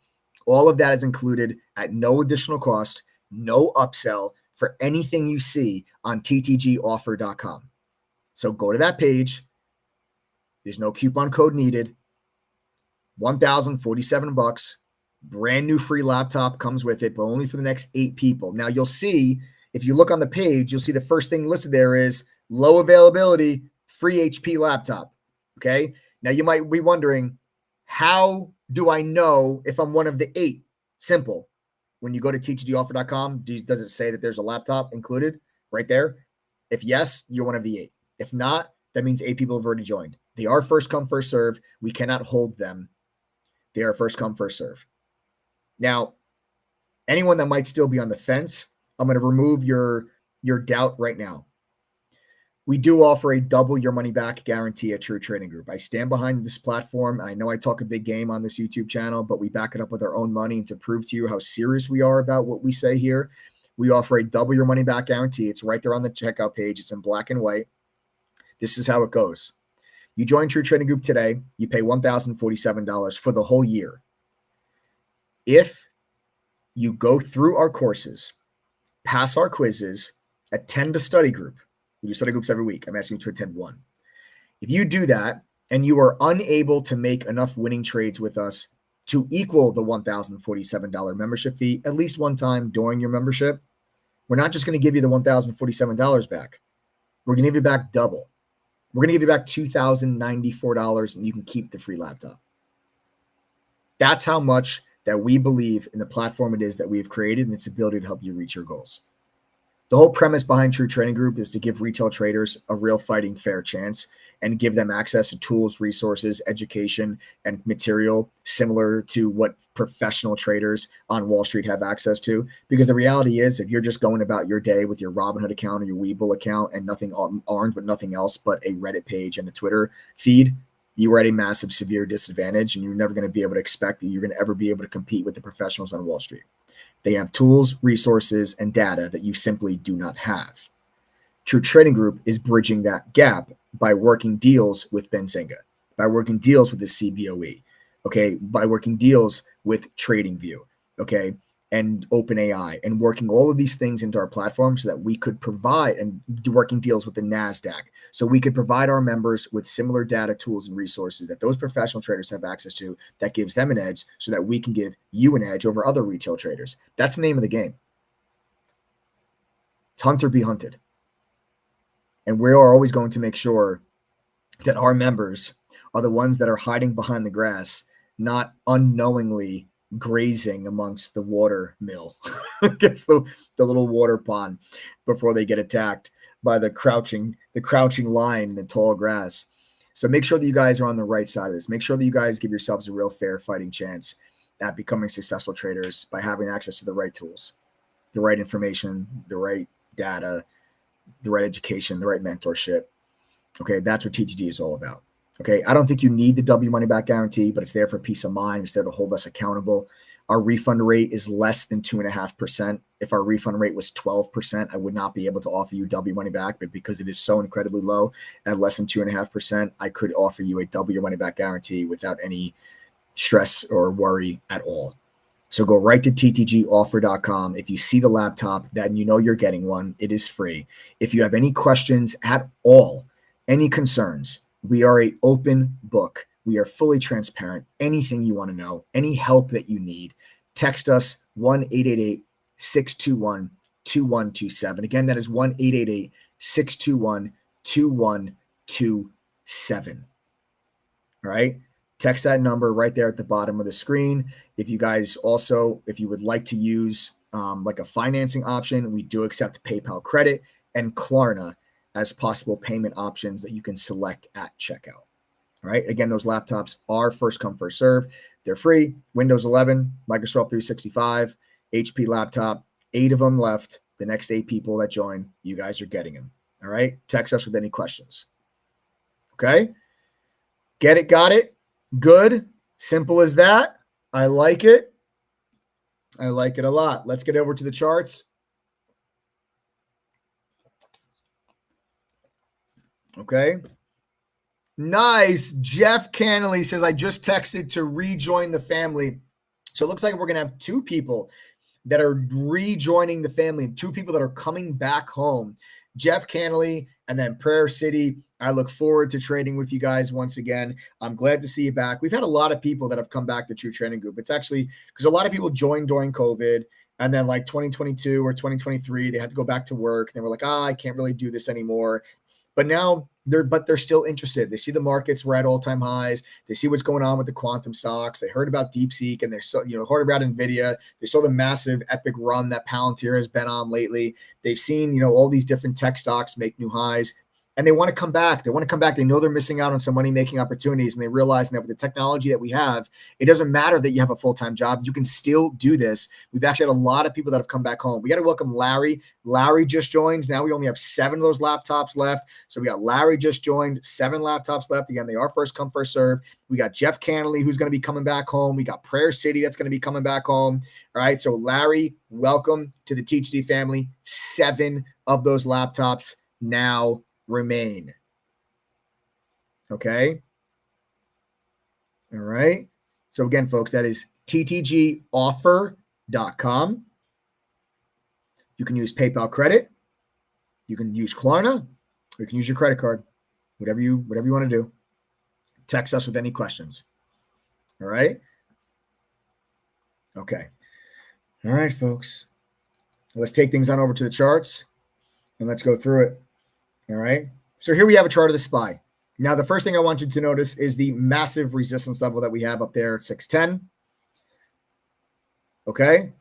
All of that is included at no additional cost, no upsell for anything you see on ttgoffer.com. So go to that page. There's no coupon code needed. $1,047. Brand new free laptop comes with it, but only for the next 8 people. Now you'll see, if you look on the page, you'll see the first thing listed there is low availability, free HP laptop. Okay. Now you might be wondering, how do I know if I'm one of the 8? Simple. When you go to ttgoffer.com, does it say that there's a laptop included right there? If yes, you're one of the 8. If not, that means 8 people have already joined. They are first come, first serve. We cannot hold them. They are first come, first serve. Now, anyone that might still be on the fence, I'm going to remove your doubt right now. We do offer a double your money back guarantee at True Trading Group. I stand behind this platform, and I know I talk a big game on this YouTube channel, but we back it up with our own money. And to prove to you how serious we are about what we say here, we offer a double your money back guarantee. It's right there on the checkout page. It's in black and white. This is how it goes. You join True Trading Group today. You pay $1,047 for the whole year. If you go through our courses, pass our quizzes, attend a study group. We do study groups every week. I'm asking you to attend one. If you do that and you are unable to make enough winning trades with us to equal the $1,047 membership fee at least one time during your membership, we're not just going to give you the $1,047 back. We're going to give you back double. We're going to give you back $2,094, and you can keep the free laptop. That's how much that we believe in the platform it is that we've created and its ability to help you reach your goals. The whole premise behind True Trading Group is to give retail traders a real fighting fair chance and give them access to tools, resources, education, and material similar to what professional traders on Wall Street have access to. Because the reality is, if you're just going about your day with your Robinhood account or your Webull account and nothing armed with nothing else but a Reddit page and a Twitter feed, you are at a massive, severe disadvantage, and you're never going to be able to expect that you're going to ever be able to compete with the professionals on Wall Street. They have tools, resources, and data that you simply do not have. True Trading Group is bridging that gap by working deals with Benzinga, by working deals with the CBOE, okay, by working deals with TradingView, okay, and OpenAI, and working all of these things into our platform so that we could provide, and working deals with the NASDAQ, so we could provide our members with similar data, tools, and resources that those professional traders have access to that gives them an edge so that we can give you an edge over other retail traders. That's the name of the game. It's hunt or be hunted. And we are always going to make sure that our members are the ones that are hiding behind the grass, not unknowingly grazing amongst the water mill against the little water pond before they get attacked by the crouching lion in the tall grass. So make sure that you guys are on the right side of this. Make sure that you guys give yourselves a real fair fighting chance at becoming successful traders by having access to the right tools, the right information, the right data, the right education, the right mentorship. Okay, that's what TTG is all about. Okay, I don't think you need the W money back guarantee, but it's there for peace of mind. It's there to hold us accountable. Our refund rate is less than 2.5%. If our refund rate was 12%, I would not be able to offer you W money back, but because it is so incredibly low at less than 2.5%, I could offer you a W money back guarantee without any stress or worry at all. So go right to ttgoffer.com. If you see the laptop, then you know you're getting one. It is free. If you have any questions at all, any concerns, we are an open book. We are fully transparent. Anything you want to know, any help that you need, text us 1-888-621-2127. Again, that is 1-888-621-2127. All right. Text that number right there at the bottom of the screen. If you guys also, if you would like to use like a financing option, we do accept PayPal credit and Klarna as possible payment options that you can select at checkout. All right. Again, those laptops are first come, first serve. They're free. Windows 11, Microsoft 365, HP laptop, 8 of them left. The next 8 people that join, you guys are getting them. All right. Text us with any questions. Okay. Get it, got it. Good. Simple as that. I like it. I like it a lot. Let's get over to the charts. Okay. Nice. Jeff Cannelly says, I just texted to rejoin the family. So it looks like we're going to have 2 people that are rejoining the family, 2 people that are coming back home. Jeff Cannelly and then Prayer City. I look forward to trading with you guys once again. I'm glad to see you back. We've had a lot of people that have come back to True Trading Group. It's actually because a lot of people joined during COVID, and then like 2022 or 2023, they had to go back to work. And they were like, I can't really do this anymore. But now they're still interested. They see the markets were at all-time highs. They see what's going on with the quantum stocks. They heard about DeepSeek, and they saw, heard about NVIDIA. They saw the massive epic run that Palantir has been on lately. They've seen, all these different tech stocks make new highs. and they want to come back. They want to come back. They know they're missing out on some money-making opportunities, and they realize that with the technology that we have, it doesn't matter that you have a full-time job. You can still do this. We've actually had a lot of people that have come back home. We got to welcome Larry. Larry just joined. Now we only have 7 of those laptops left. So we got Larry just joined, 7 laptops left. Again, they are first come, first serve. We got Jeff Cannelly, who's going to be coming back home. We got Prayer City that's going to be coming back home. All right. So Larry, welcome to the THD family. 7 of those laptops now remain. Okay. All right. So again, folks, that is ttgoffer.com. You can use PayPal credit. You can use Klarna, or you can use your credit card, whatever you want to do. Text us with any questions. All right. Okay. All right, folks. Let's take things on over to the charts and let's go through it. All right. So here we have a chart of the SPY. Now, the first thing I want you to notice is the massive resistance level that we have up there at 610. Okay.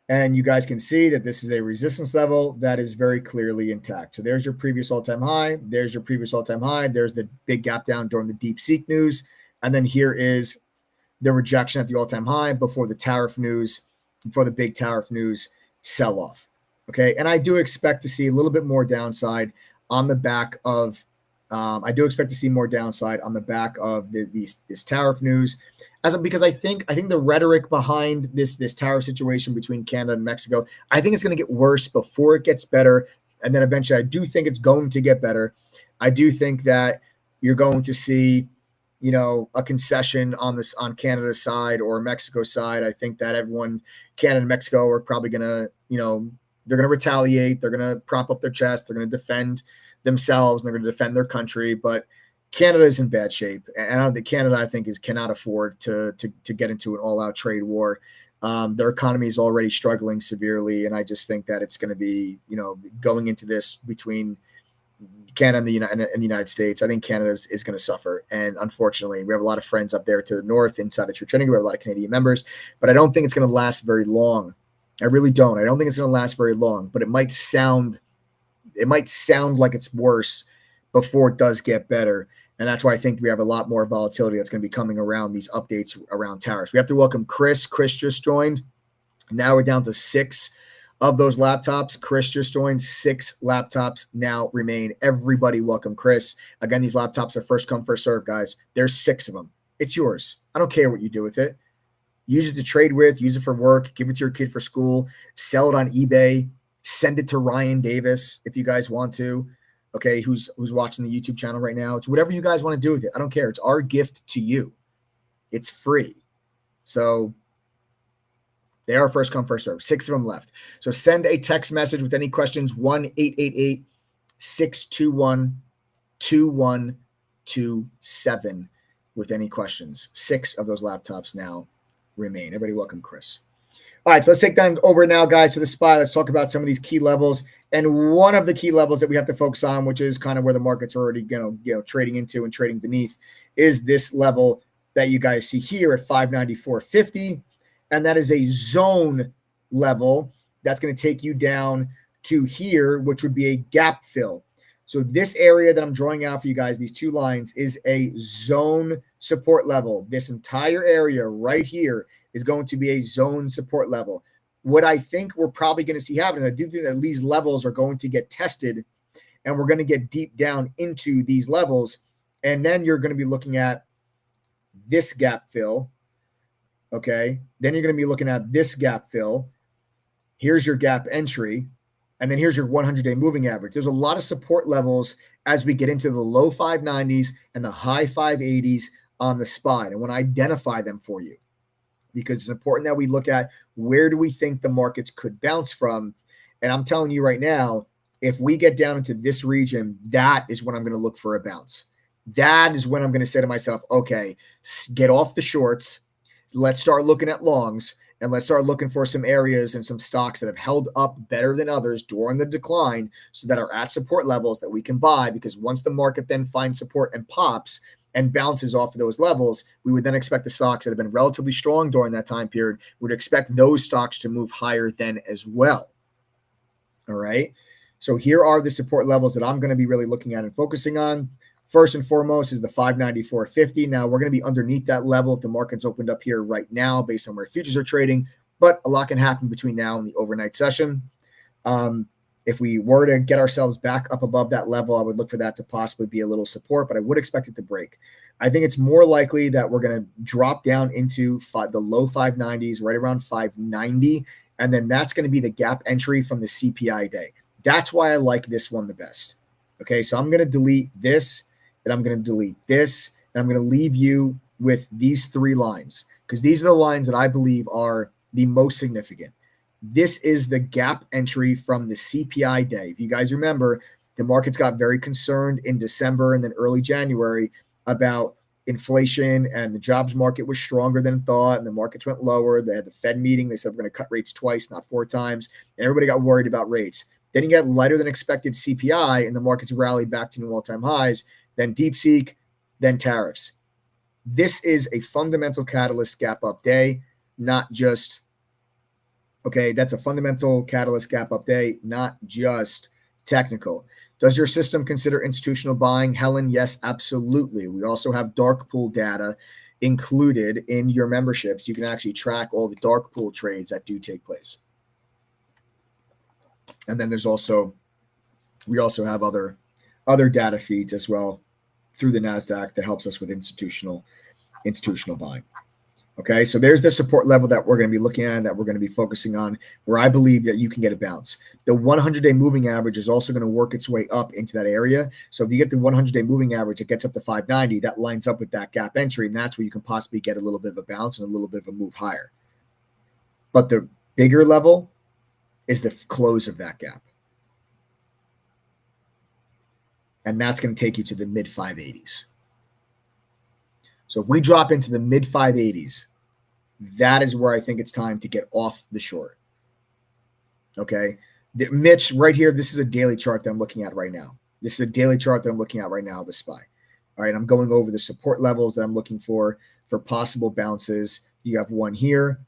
And you guys can see that this is a resistance level that is very clearly intact. So there's your previous all-time high. There's your previous all-time high. There's the big gap down during the DeepSeek news. And then here is the rejection at the all-time high before the tariff news, before the big tariff news sell-off. Okay. And I do expect to see a little bit more downside on the back of, this tariff news, because I think the rhetoric behind this tariff situation between Canada and Mexico, I think it's going to get worse before it gets better, and then eventually I do think it's going to get better. I do think that you're going to see, a concession on Canada's side or Mexico's side. I think that Canada and Mexico are probably going to, they're going to retaliate. They're going to prop up their chest. They're going to defend themselves and they're going to defend their country. But Canada is in bad shape. And I don't think Canada, cannot afford to get into an all-out trade war. Their economy is already struggling severely. And I just think that it's going to be, going into this between Canada and the United States, I think Canada is going to suffer. And unfortunately, we have a lot of friends up there to the north inside of True Trading. We have a lot of Canadian members, but I don't think it's going to last very long. I really don't. I don't think it's going to last very long, but it might sound like it's worse before it does get better. And that's why I think we have a lot more volatility that's going to be coming around these updates around tariffs. We have to welcome Chris. Chris just joined. Now we're down to 6 of those laptops. Chris just joined. 6 laptops now remain. Everybody welcome Chris. Again, these laptops are first come, first serve, guys. There's 6 of them. It's yours. I don't care what you do with it. Use it to trade with, use it for work, give it to your kid for school, sell it on eBay, send it to Ryan Davis if you guys want to, okay, who's watching the YouTube channel right now. It's whatever you guys want to do with it. I don't care. It's our gift to you. It's free. So they are first come, first serve. 6 of them left. So send a text message with any questions, 1-888-621-2127 with any questions. 6 of those laptops now remain. Everybody welcome Chris. All right, so let's take that over now, guys, to the SPY. Let's talk about some of these key levels. And one of the key levels that we have to focus on, which is kind of where the market's already trading into and trading beneath, is this level that you guys see here at 594.50. And that is a zone level that's going to take you down to here, which would be a gap fill. So this area that I'm drawing out for you guys, these 2 lines, is a zone support level. This entire area right here is going to be a zone support level. What I think we're probably going to see happen, I do think that these levels are going to get tested and we're going to get deep down into these levels. And then you're going to be looking at this gap fill. Okay. Then you're going to be looking at this gap fill. Here's your gap entry. And then here's your 100-day moving average. There's a lot of support levels as we get into the low 590s and the high 580s on the SPY. And I want to identify them for you because it's important that we look at where do we think the markets could bounce from. And I'm telling you right now, if we get down into this region, that is when I'm going to look for a bounce. That is when I'm going to say to myself, okay, get off the shorts. Let's start looking at longs. And let's start looking for some areas and some stocks that have held up better than others during the decline so that are at support levels that we can buy, because once the market then finds support and pops and bounces off of those levels, we would then expect the stocks that have been relatively strong during that time period, we would expect those stocks to move higher then as well. All right. So here are the support levels that I'm going to be really looking at and focusing on. First and foremost is the 594.50. Now we're going to be underneath that level if the market's opened up here right now based on where futures are trading, but a lot can happen between now and the overnight session. If we were to get ourselves back up above that level, I would look for that to possibly be a little support, but I would expect it to break. I think it's more likely that we're going to drop down into the low 590s, right around 590, and then that's going to be the gap entry from the CPI day. That's why I like this one the best. Okay, so I'm going to delete this, and I'm going to delete this, and I'm going to leave you with these three lines because these are the lines that I believe are the most significant. This is the gap entry from the CPI day. If you guys remember, the markets got very concerned in December and then early January about inflation, and the jobs market was stronger than thought, and the markets went lower. They had the Fed meeting. They said we're going to cut rates twice, not 4 times, and everybody got worried about rates. Then you got lighter than expected CPI, and the markets rallied back to new all-time highs, then DeepSeek, then tariffs. This is a fundamental catalyst gap up day, not just okay, that's a fundamental catalyst gap up day, not just technical. Does your system consider institutional buying? Helen, yes, absolutely. We also have dark pool data included in your memberships. You can actually track all the dark pool trades that do take place. And then we also have other data feeds as well through the NASDAQ that helps us with institutional buying. Okay, so there's the support level that we're going to be looking at and that we're going to be focusing on, where I believe that you can get a bounce. The 100-day moving average is also going to work its way up into that area. So if you get the 100-day moving average, it gets up to 590. That lines up with that gap entry, and that's where you can possibly get a little bit of a bounce and a little bit of a move higher. But the bigger level is the close of that gap. And that's going to take you to the mid 580s. So if we drop into the mid 580s, that is where I think it's time to get off the short. Okay. Mitch, right here, this is a daily chart that I'm looking at right now. This is a daily chart that I'm looking at right now, the SPY. All right. I'm going over the support levels that I'm looking for possible bounces. You have one here,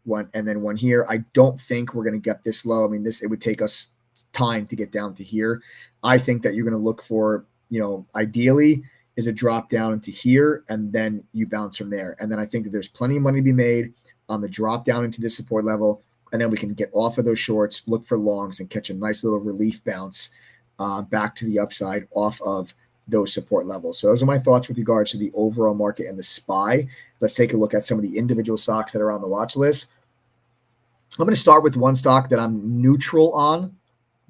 one, and then one here. I don't think we're going to get this low. I mean, it would take us time to get down to here. I think that you're going to look for, ideally, is a drop down into here, and then you bounce from there. And then I think that there's plenty of money to be made on the drop down into this support level, and then we can get off of those shorts, look for longs, and catch a nice little relief bounce back to the upside off of those support levels. So those are my thoughts with regards to the overall market and the SPY. Let's take a look at some of the individual stocks that are on the watch list. I'm going to start with one stock that I'm neutral on,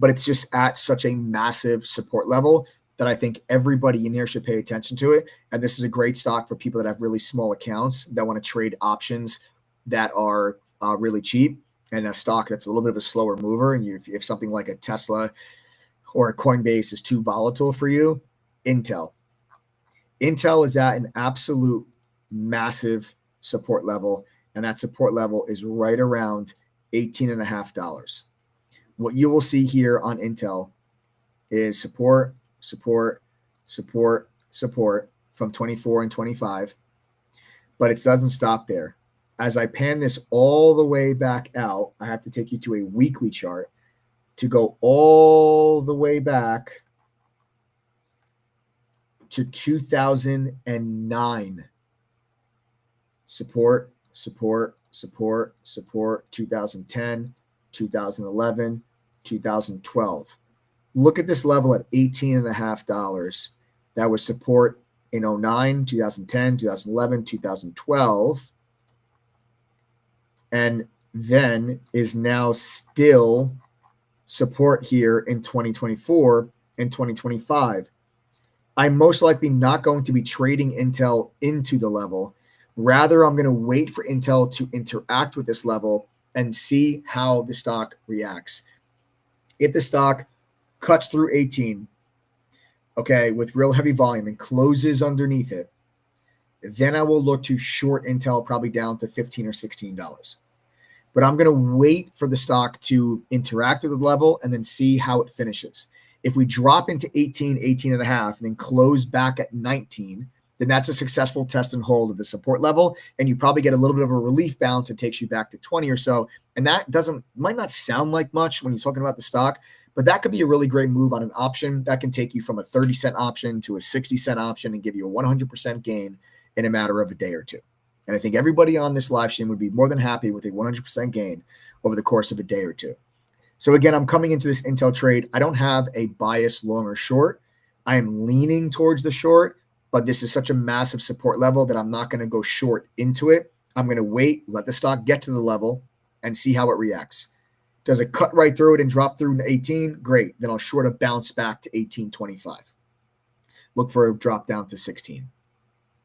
but it's just at such a massive support level that I think everybody in here should pay attention to it. And this is a great stock for people that have really small accounts that want to trade options that are really cheap, and a stock that's a little bit of a slower mover. And if something like a Tesla or a Coinbase is too volatile for you, Intel is at an absolute massive support level. And that support level is right around $18.50. What you will see here on Intel is support from 24 and 25, but it doesn't stop there. As I pan this all the way back out, I have to take you to a weekly chart to go all the way back to 2009. Support, 2010, 2011, 2012. Look at this level at $18.50. That was support in 09, 2010, 2011, 2012. And then is now still support here in 2024 and 2025. I'm most likely not going to be trading Intel into the level. Rather, I'm going to wait for Intel to interact with this level and see how the stock reacts. If the stock cuts through 18, okay, with real heavy volume and closes underneath it, then I will look to short Intel probably down to $15 or $16. But I'm going to wait for the stock to interact with the level and then see how it finishes. If we drop into 18 and a half, and then close back at 19, then that's a successful test and hold of the support level. And you probably get a little bit of a relief bounce that takes you back to 20 or so. And that might not sound like much when you're talking about the stock, But that could be a really great move on an option that can take you from a 30-cent option to a 60-cent option and give you a 100% gain in a matter of a day or two. And I think everybody on this live stream would be more than happy with a 100% gain over the course of a day or two. So again, I'm coming into this Intel trade. I don't have a bias long or short. I am leaning towards the short, but this is such a massive support level that I'm not going to go short into it. I'm going to wait, let the stock get to the level and see how it reacts. Does it cut right through it and drop through to 18? Great. Then I'll short a bounce back to 18.25. Look for a drop down to 16.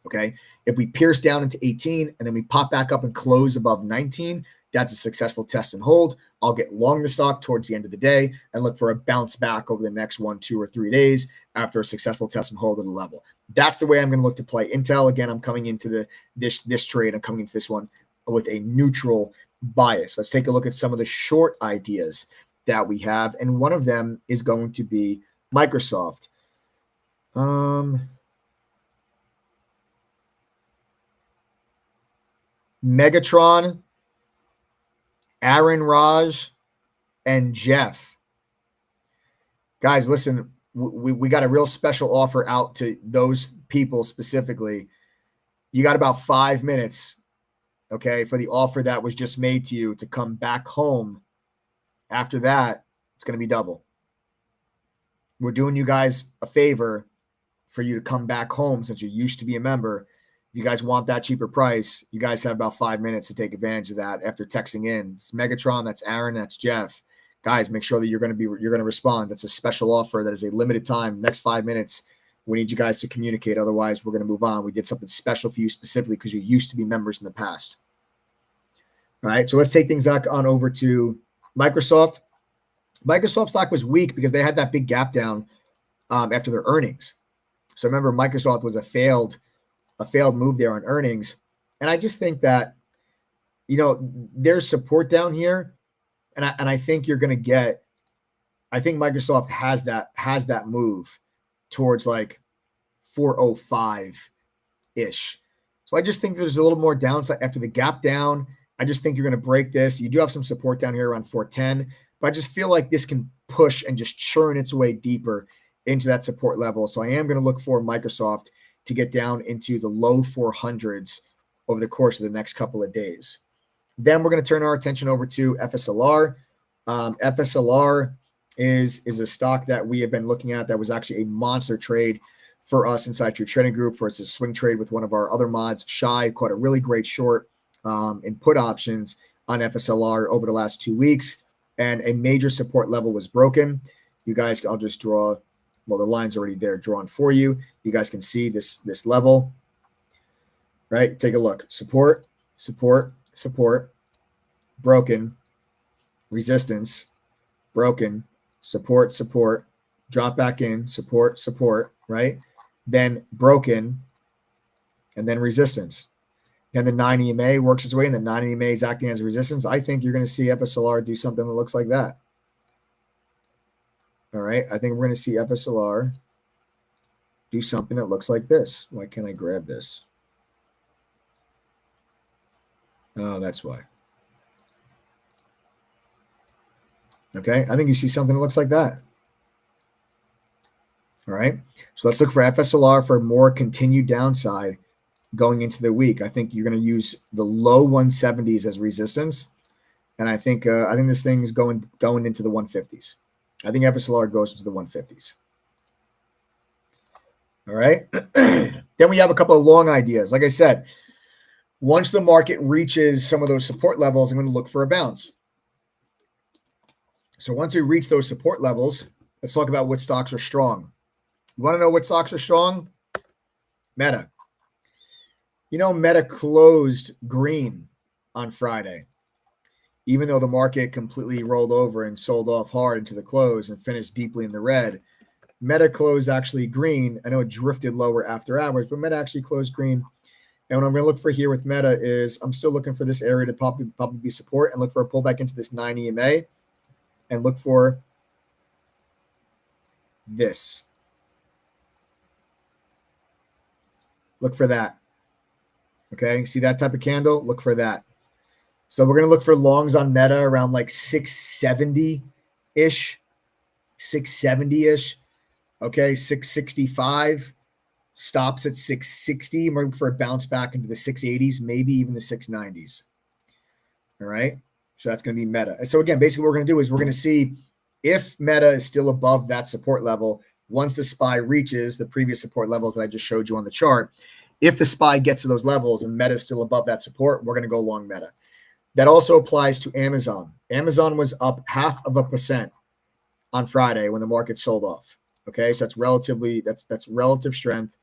Okay. If we pierce down into 18 and then we pop back up and close above 19, that's a successful test and hold. I'll get long the stock towards the end of the day and look for a bounce back over the next 1, 2, or 3 days after a successful test and hold at a level. That's the way I'm going to look to play Intel. Again, I'm coming into this trade. I'm coming into this one with a neutral bias. Let's take a look at some of the short ideas that we have. And one of them is going to be Microsoft. Megatron, Aaron Raj, and Jeff. Guys, listen, we got a real special offer out to those people specifically. You got about 5 minutes, okay, for the offer that was just made to you to come back home. After that, it's going to be double. We're doing you guys a favor for you to come back home since you used to be a member. You guys want that cheaper price, you guys have about 5 minutes to take advantage of that after texting in. It's Megatron, that's Aaron, that's Jeff. Guys, make sure that you're going to respond. That's a special offer. That is a limited time. Next 5 minutes, we need you guys to communicate. Otherwise, we're going to move on. We did something special for you specifically because you used to be members in the past. All right, so let's take things back on over to Microsoft. Microsoft stock was weak because they had that big gap down after their earnings. So remember, Microsoft was a failed move there on earnings. And I just think that, there's support down here. And I think you're going to get, I think Microsoft has that move towards like 405-ish. So I just think there's a little more downside after the gap down. I just think you're going to break this. You do have some support down here around 410, but I just feel like this can push and just churn its way deeper into that support level. So I am going to look for Microsoft to get down into the low 400s over the course of the next couple of days. Then we're going to turn our attention over to FSLR. FSLR is a stock that we have been looking at that was actually a monster trade for us inside True Trading Group. For us, a swing trade with one of our other mods. Shy caught a really great short in put options on FSLR over the last 2 weeks, and a major support level was broken. You guys, I'll just draw. Well, the line's already there drawn for you. You guys can see this level, right? Take a look. Support, support, support, broken, resistance, broken, support, support, drop back in, support, support, right? Then broken, and then resistance. Then the 9 EMA works its way, and the 9 EMA is acting as resistance. I think you're going to see FSLR do something that looks like that. All right, I think we're going to see FSLR do something that looks like this. Why can't I grab this? Oh, that's why. Okay, I think you see something that looks like that. All right, so let's look for FSLR for more continued downside going into the week. I think you're going to use the low 170s as resistance, and I think this thing is going into the 150s. I think FSLR goes into the 150s. All right. Then we have a couple of long ideas. Like I said, once the market reaches some of those support levels, I'm going to look for a bounce. So once we reach those support levels, let's talk about what stocks are strong. You want to know what stocks are strong? Meta. Meta closed green on Friday. Even though the market completely rolled over and sold off hard into the close and finished deeply in the red, Meta closed actually green. I know it drifted lower after hours, but Meta actually closed green. And what I'm going to look for here with Meta is I'm still looking for this area to probably be support and look for a pullback into this 9 EMA and look for this. Look for that. Okay, see that type of candle? Look for that. So we're going to look for longs on Meta around like 670-ish. 670-ish. Okay, 665. Stops at 660. I'm looking for a bounce back into the 680s, maybe even the 690s. All right. So that's going to be Meta. So again, basically what we're going to do is we're going to see if Meta is still above that support level. Once the SPY reaches the previous support levels that I just showed you on the chart, if the SPY gets to those levels and Meta is still above that support, we're going to go long Meta. That also applies to Amazon. Amazon was up 0.5% on Friday when the market sold off. Okay, so that's relative strength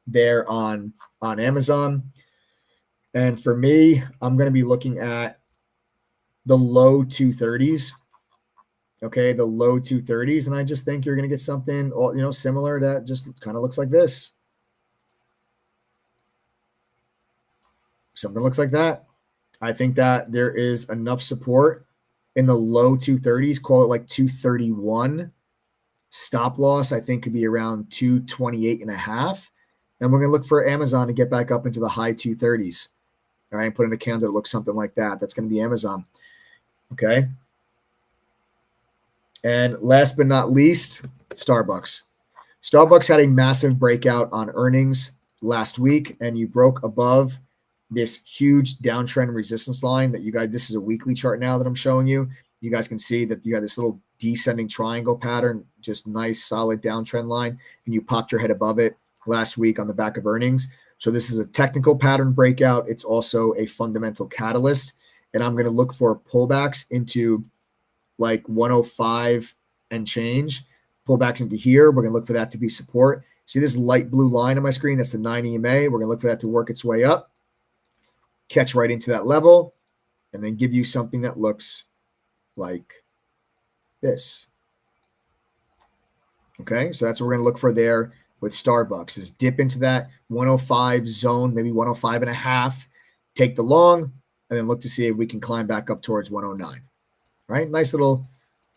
there on Amazon. And for me, I'm going to be looking at the low 230s. Okay, the low 230s, and I just think you're going to get something, similar that just kind of looks like this. Something looks like that. I think that there is enough support in the low 230s, call it like 231. Stop loss, I think, could be around 228.5. And we're going to look for Amazon to get back up into the high 230s. All right, put in a candle that looks something like that. That's going to be Amazon. Okay. And last but not least, Starbucks. Starbucks had a massive breakout on earnings last week, and you broke above this huge downtrend resistance line that you guys, this is a weekly chart now that I'm showing you. You guys can see that you got this little descending triangle pattern, just nice, solid downtrend line, and you popped your head above it last week on the back of earnings. So this is a technical pattern breakout. It's also a fundamental catalyst, and I'm going to look for pullbacks into like 105 and change, pullbacks into here. We're going to look for that to be support. See this light blue line on my screen? That's the 9 EMA. We're going to look for that to work its way up, catch right into that level, and then give you something that looks like this. Okay, so that's what we're going to look for there with Starbucks, is dip into that 105 zone, maybe 105.5, take the long, and then look to see if we can climb back up towards 109. Right, nice little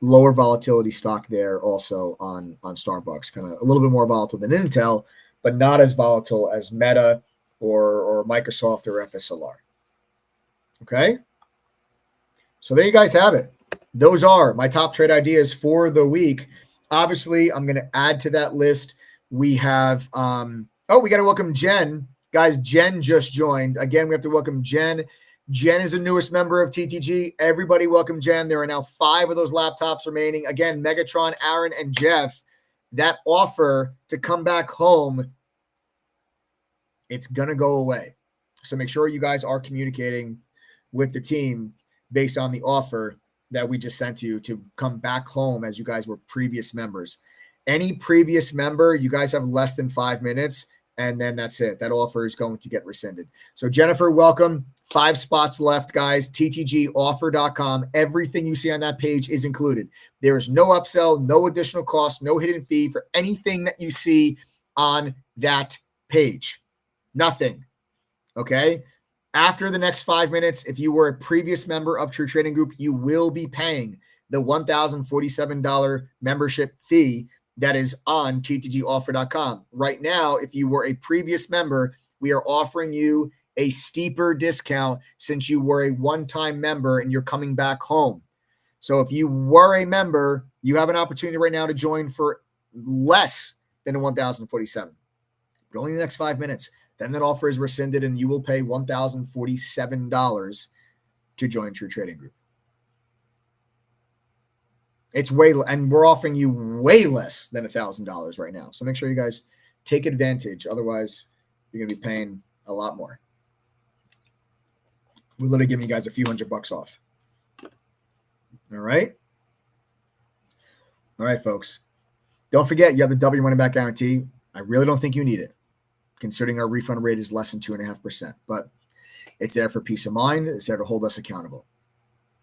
lower volatility stock there also on Starbucks, kind of a little bit more volatile than Intel, but not as volatile as Meta or Microsoft or FSLR. Okay, so there you guys have it. Those are my top trade ideas for the week. Obviously, I'm going to add to that list. We have, we got to welcome Jen. Guys, Jen just joined. Again, we have to welcome Jen. Jen is the newest member of TTG. Everybody welcome Jen. There are now 5 of those laptops remaining. Again, Megatron, Aaron, and Jeff, that offer to come back home, it's going to go away. So make sure you guys are communicating with the team based on the offer that we just sent to you to come back home as you guys were previous members. Any previous member, you guys have less than 5 minutes, and then that's it. That offer is going to get rescinded. So Jennifer, welcome. 5 spots left, guys. TTGoffer.com. Everything you see on that page is included. There is no upsell, no additional cost, no hidden fee for anything that you see on that page. Nothing. Okay? After the next 5 minutes, if you were a previous member of True Trading Group, you will be paying the $1,047 membership fee that is on TTGoffer.com. Right now, if you were a previous member, we are offering you a steeper discount since you were a one-time member and you're coming back home. So if you were a member, you have an opportunity right now to join for less than the $1,047, but only the next 5 minutes. Then that offer is rescinded and you will pay $1,047 to join True Trading Group. It's and we're offering you way less than $1,000 right now. So make sure you guys take advantage. Otherwise, you're going to be paying a lot more. We're literally giving you guys a few $100 off. All right. All right, folks. Don't forget, you have the W money back guarantee. I really don't think you need it, considering our refund rate is less than 2.5%. But it's there for peace of mind. It's there to hold us accountable.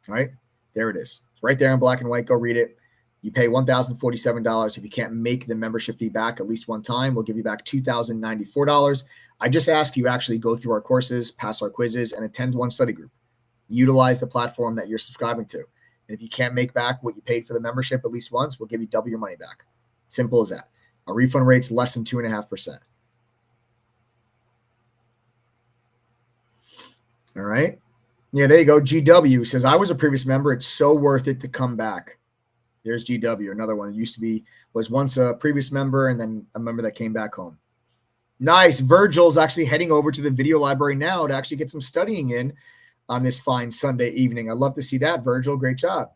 All right. There it is. It's right there in black and white. Go read it. You pay $1,047. If you can't make the membership fee back at least one time, we'll give you back $2,094. I just ask you actually go through our courses, pass our quizzes, and attend one study group. Utilize the platform that you're subscribing to. And if you can't make back what you paid for the membership at least once, we'll give you double your money back. Simple as that. Our refund rate's less than 2.5%. All right. Yeah, there you go. GW says, I was a previous member. It's so worth it to come back. There's GW, another one that was once a previous member and then a member that came back home. Nice. Virgil's actually heading over to the video library now to actually get some studying in on this fine Sunday evening. I'd love to see that, Virgil. Great job.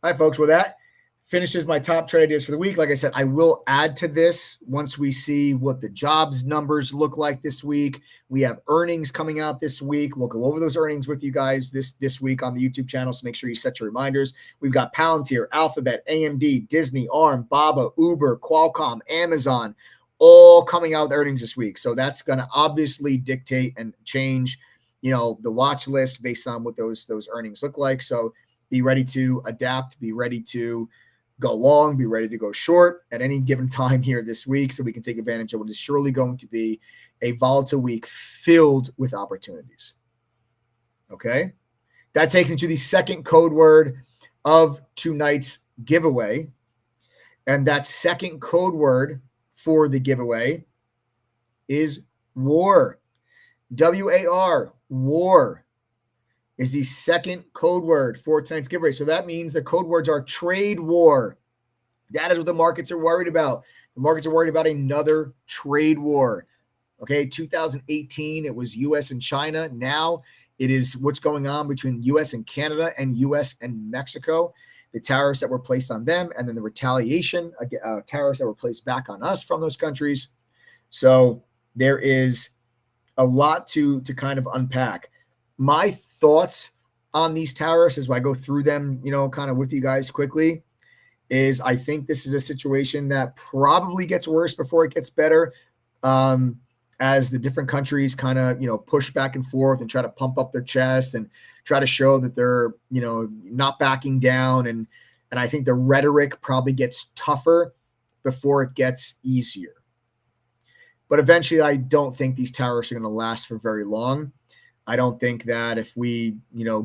All right, folks, with that, finishes my top trade ideas for the week. Like I said, I will add to this once we see what the jobs numbers look like this week. We have earnings coming out this week. We'll go over those earnings with you guys this week on the YouTube channel, so make sure you set your reminders. We've got Palantir, Alphabet, AMD, Disney, ARM, Baba, Uber, Qualcomm, Amazon, all coming out with earnings this week. So that's going to obviously dictate and change, the watch list based on what those earnings look like. So be ready to adapt, be ready to go long, be ready to go short at any given time here this week so we can take advantage of what is surely going to be a volatile week filled with opportunities. Okay? That takes me to the second code word of tonight's giveaway. And that second code word for the giveaway is war. WAR, war, is the second code word for tonight's giveaway. So that means the code words are trade war. That is what the markets are worried about. The markets are worried about another trade war. Okay, 2018, it was U.S. and China. Now it is what's going on between U.S. and Canada and U.S. and Mexico. The tariffs that were placed on them, and then the retaliation tariffs that were placed back on us from those countries. So there is a lot to kind of unpack. My thoughts on these tariffs as I go through them, kind of with you guys quickly, is I think this is a situation that probably gets worse before it gets better, as the different countries kind of, push back and forth and try to pump up their chest and try to show that they're, not backing down. And I think the rhetoric probably gets tougher before it gets easier. But eventually, I don't think these tariffs are going to last for very long. I don't think that if we,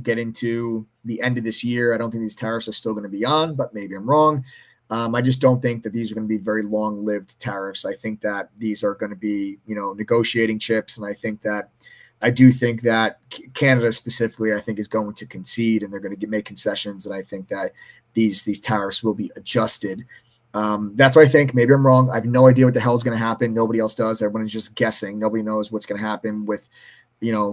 get into the end of this year, I don't think these tariffs are still going to be on, but maybe I'm wrong. I just don't think that these are going to be very long-lived tariffs. I think that these are going to be, negotiating chips. And I do think that Canada specifically, I think, is going to concede and they're going to make concessions. And I think that these tariffs will be adjusted. That's what I think. Maybe I'm wrong. I have no idea what the hell is going to happen. Nobody else does. Everyone is just guessing. Nobody knows what's going to happen with,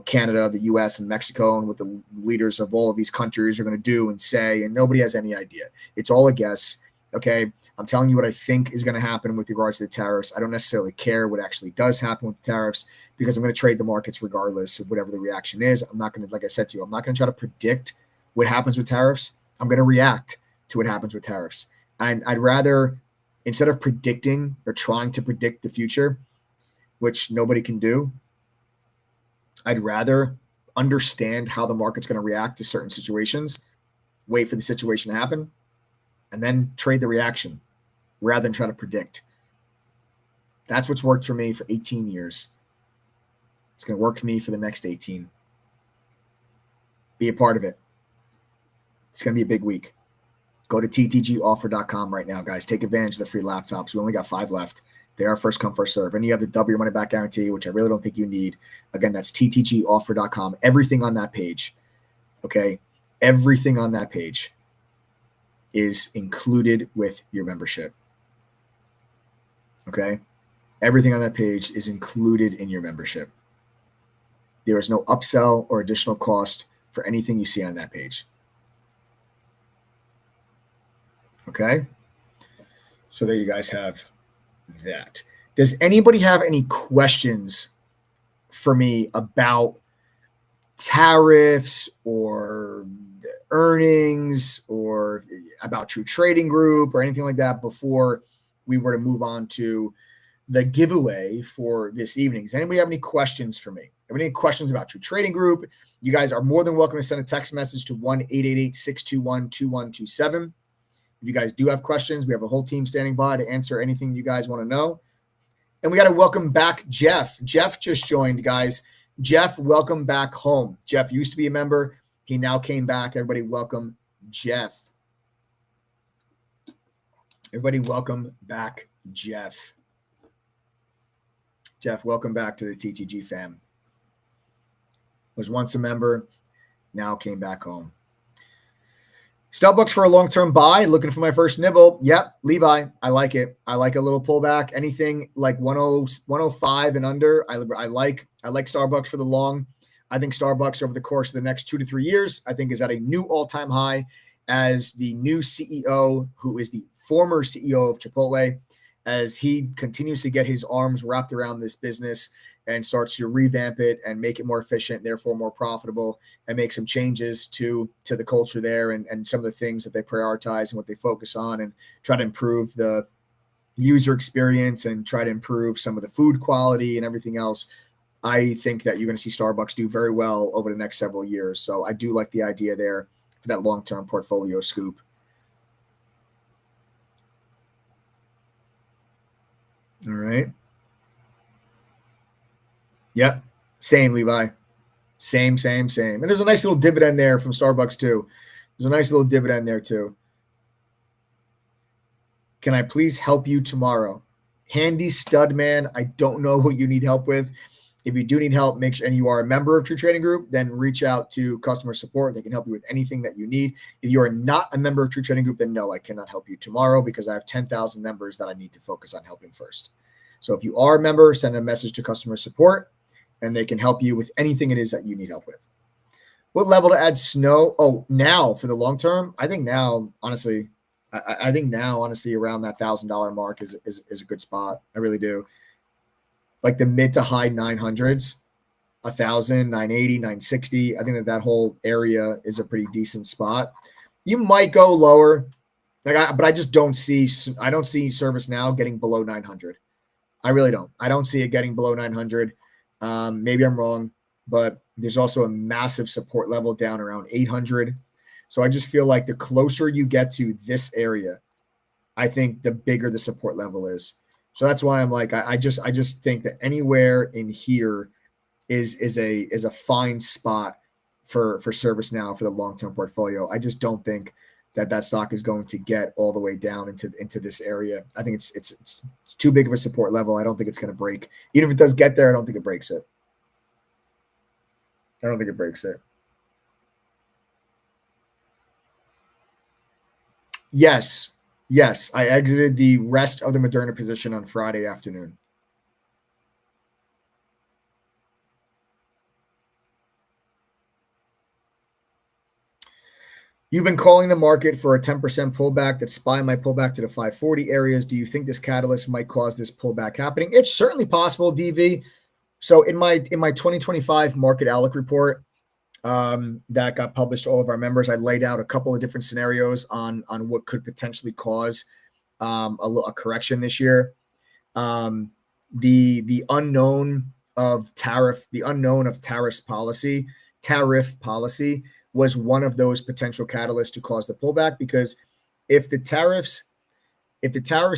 Canada, the U.S., and Mexico, and what the leaders of all of these countries are going to do and say, and nobody has any idea. It's all a guess, okay? I'm telling you what I think is going to happen with regards to the tariffs. I don't necessarily care what actually does happen with the tariffs because I'm going to trade the markets regardless of whatever the reaction is. I'm not going to, like I said to you, I'm not going to try to predict what happens with tariffs. I'm going to react to what happens with tariffs. And I'd rather, instead of predicting or trying to predict the future, which nobody can do, I'd rather understand how the market's going to react to certain situations, wait for the situation to happen, and then trade the reaction rather than try to predict. That's what's worked for me for 18 years. It's going to work for me for the next 18. Be a part of it. It's going to be a big week. Go to ttgoffer.com right now, guys. Take advantage of the free laptops. We only got 5 left. They are first come, first serve. And you have the double your money back guarantee, which I really don't think you need. Again, that's ttgoffer.com. Everything on that page, okay? Everything on that page is included with your membership, okay? Everything on that page is included in your membership. There is no upsell or additional cost for anything you see on that page. Okay? So there you guys have that. Does anybody have any questions for me about tariffs or earnings or about True Trading Group or anything like that before we were to move on to the giveaway for this evening? Does anybody have any questions for me? Have any questions about True Trading Group? You guys are more than welcome to send a text message to 1-888-621-2127. If you guys do have questions, we have a whole team standing by to answer anything you guys want to know. And we got to welcome back Jeff. Jeff just joined, guys. Jeff, welcome back home. Jeff used to be a member. He now came back. Everybody welcome Jeff. Everybody welcome back Jeff. Jeff, welcome back to the TTG fam. Was once a member, now came back home. Starbucks for a long-term buy, looking for my first nibble. Yep, Levi, I like it. I like a little pullback. Anything like 105 and under, I like Starbucks for the long. I think Starbucks over the course of the next 2 to 3 years, I think is at a new all-time high as the new CEO, who is the former CEO of Chipotle, as he continues to get his arms wrapped around this business and starts to revamp it and make it more efficient, therefore more profitable, and make some changes to the culture there and some of the things that they prioritize and what they focus on, and try to improve the user experience and try to improve some of the food quality and everything else. I think that you're going to see Starbucks do very well over the next several years. So I do like the idea there for that long-term portfolio scoop. All right. Yep. Same, Levi. Same. And there's a nice little dividend there from Starbucks too. There's a nice little dividend there too. Can I please help you tomorrow? Handy stud man, I don't know what you need help with. If you do need help, make sure, and you are a member of True Trading Group, then reach out to customer support. They can help you with anything that you need. If you are not a member of True Trading Group, then no, I cannot help you tomorrow because I have 10,000 members that I need to focus on helping first. So if you are a member, send a message to customer support and they can help you with anything it is that you need help with. What level to add snow? Oh, now for the long term, I think now, honestly, I think now, honestly, around that $1,000 mark is a good spot. I really do. Like the mid to high 900s, 1,000, 980, 960. I think that whole area is a pretty decent spot. You might go lower, but I just don't see. I don't see ServiceNow getting below 900. I really don't. I don't see it getting below 900. Maybe I'm wrong, but there's also a massive support level down around 800. So I just feel like the closer you get to this area, I think the bigger the support level is. So that's why I'm like, I just think that anywhere in here is a fine spot for ServiceNow for the long-term portfolio. I just don't think that stock is going to get all the way down into this area. I think it's too big of a support level. I don't think it's going to break. Even if it does get there, I don't think it breaks it. Yes, I exited the rest of the Moderna position on Friday afternoon. You've been calling the market for a 10% pullback. That SPY might pull back to the 540 areas. Do you think this catalyst might cause this pullback happening? It's certainly possible, DV. So in my 2025 market outlook report that got published to all of our members, I laid out a couple of different scenarios on what could potentially cause a correction this year. The unknown of tariff policy was one of those potential catalysts to cause the pullback, because if the tariffs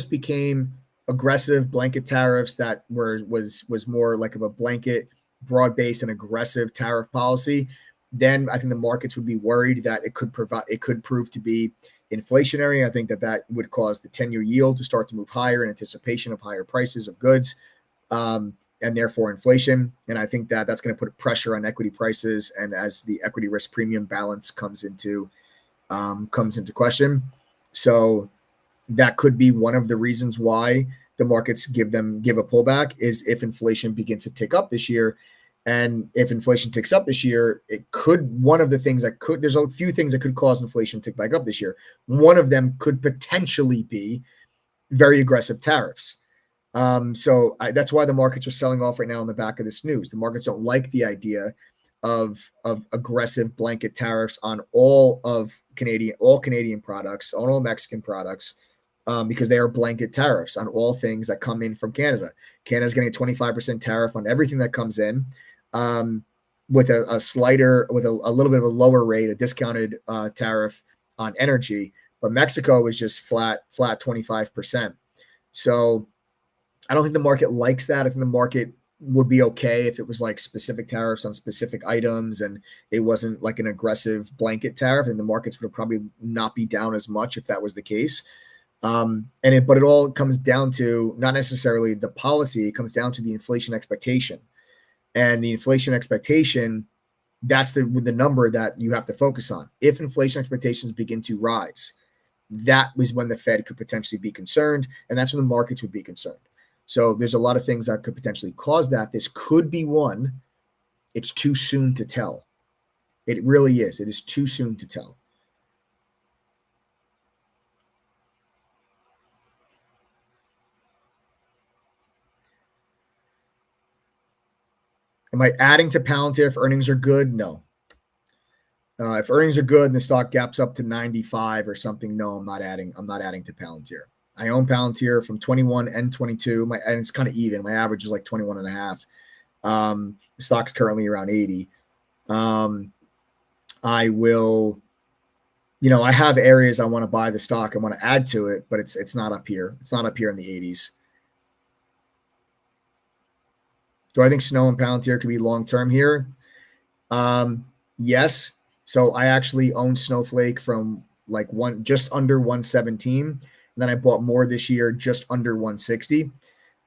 became aggressive blanket tariffs that was more like of a blanket, broad-based and aggressive tariff policy, then I think the markets would be worried that it could prove to be inflationary. I think that would cause the 10-year yield to start to move higher in anticipation of higher prices of goods, and therefore inflation. And I think that's going to put pressure on equity prices, and as the equity risk premium balance comes into question. So that could be one of the reasons why the markets give a pullback, is if inflation begins to tick up this year. And if inflation ticks up this year, there's a few things that could cause inflation to tick back up this year. One of them could potentially be very aggressive tariffs. So that's why the markets are selling off right now on the back of this news. The markets don't like the idea of aggressive blanket tariffs on all Canadian products, on all Mexican products, because they are blanket tariffs on all things that come in from Canada. Canada's getting a 25% tariff on everything that comes in, with a little bit of a lower rate, a discounted tariff on energy. But Mexico is just flat 25%. So I don't think the market likes that. I think the market would be okay if it was like specific tariffs on specific items and it wasn't like an aggressive blanket tariff, and the markets would probably not be down as much if that was the case. But it all comes down to not necessarily the policy. It comes down to the inflation expectation, and the inflation expectation That's the number that you have to focus on. If inflation expectations begin to rise, that was when the Fed could potentially be concerned, and that's when the markets would be concerned. So there's a lot of things that could potentially cause that. This could be one. It's too soon to tell. It really is. It is too soon to tell. Am I adding to Palantir if earnings are good? No. If earnings are good and the stock gaps up to 95 or something, no, I'm not adding to Palantir. I own Palantir from 21 and 22. And it's kind of even. My average is like 21 and a half. The stock's currently around 80. I will, I have areas I want to buy the stock. I want to add to it, but it's not up here. It's not up here in the 80s. Do I think Snow and Palantir could be long-term here? Yes. So I actually owned Snowflake from like just under 117. And then I bought more this year, just under 160.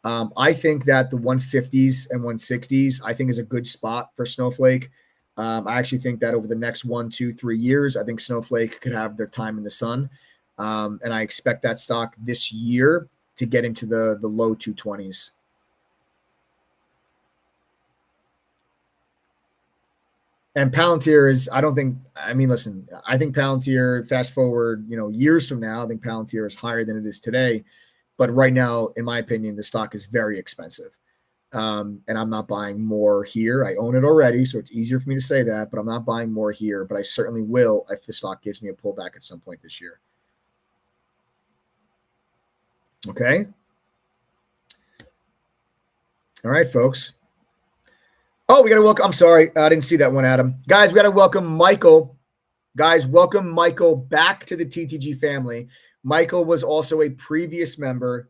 I think that the 150s and 160s, I think is a good spot for Snowflake. I actually think that over the next 1, 2, 3 years, I think Snowflake could have their time in the sun. And I expect that stock this year to get into the low 220s. And Palantir is, listen, I think Palantir, fast forward, years from now, I think Palantir is higher than it is today. But right now, in my opinion, the stock is very expensive. And I'm not buying more here. I own it already, so it's easier for me to say that, but I'm not buying more here. But I certainly will if the stock gives me a pullback at some point this year. Okay. All right, folks. Oh, we got to welcome. I'm sorry. I didn't see that one, Adam. Guys, we got to welcome Michael. Guys, welcome Michael back to the TTG family. Michael was also a previous member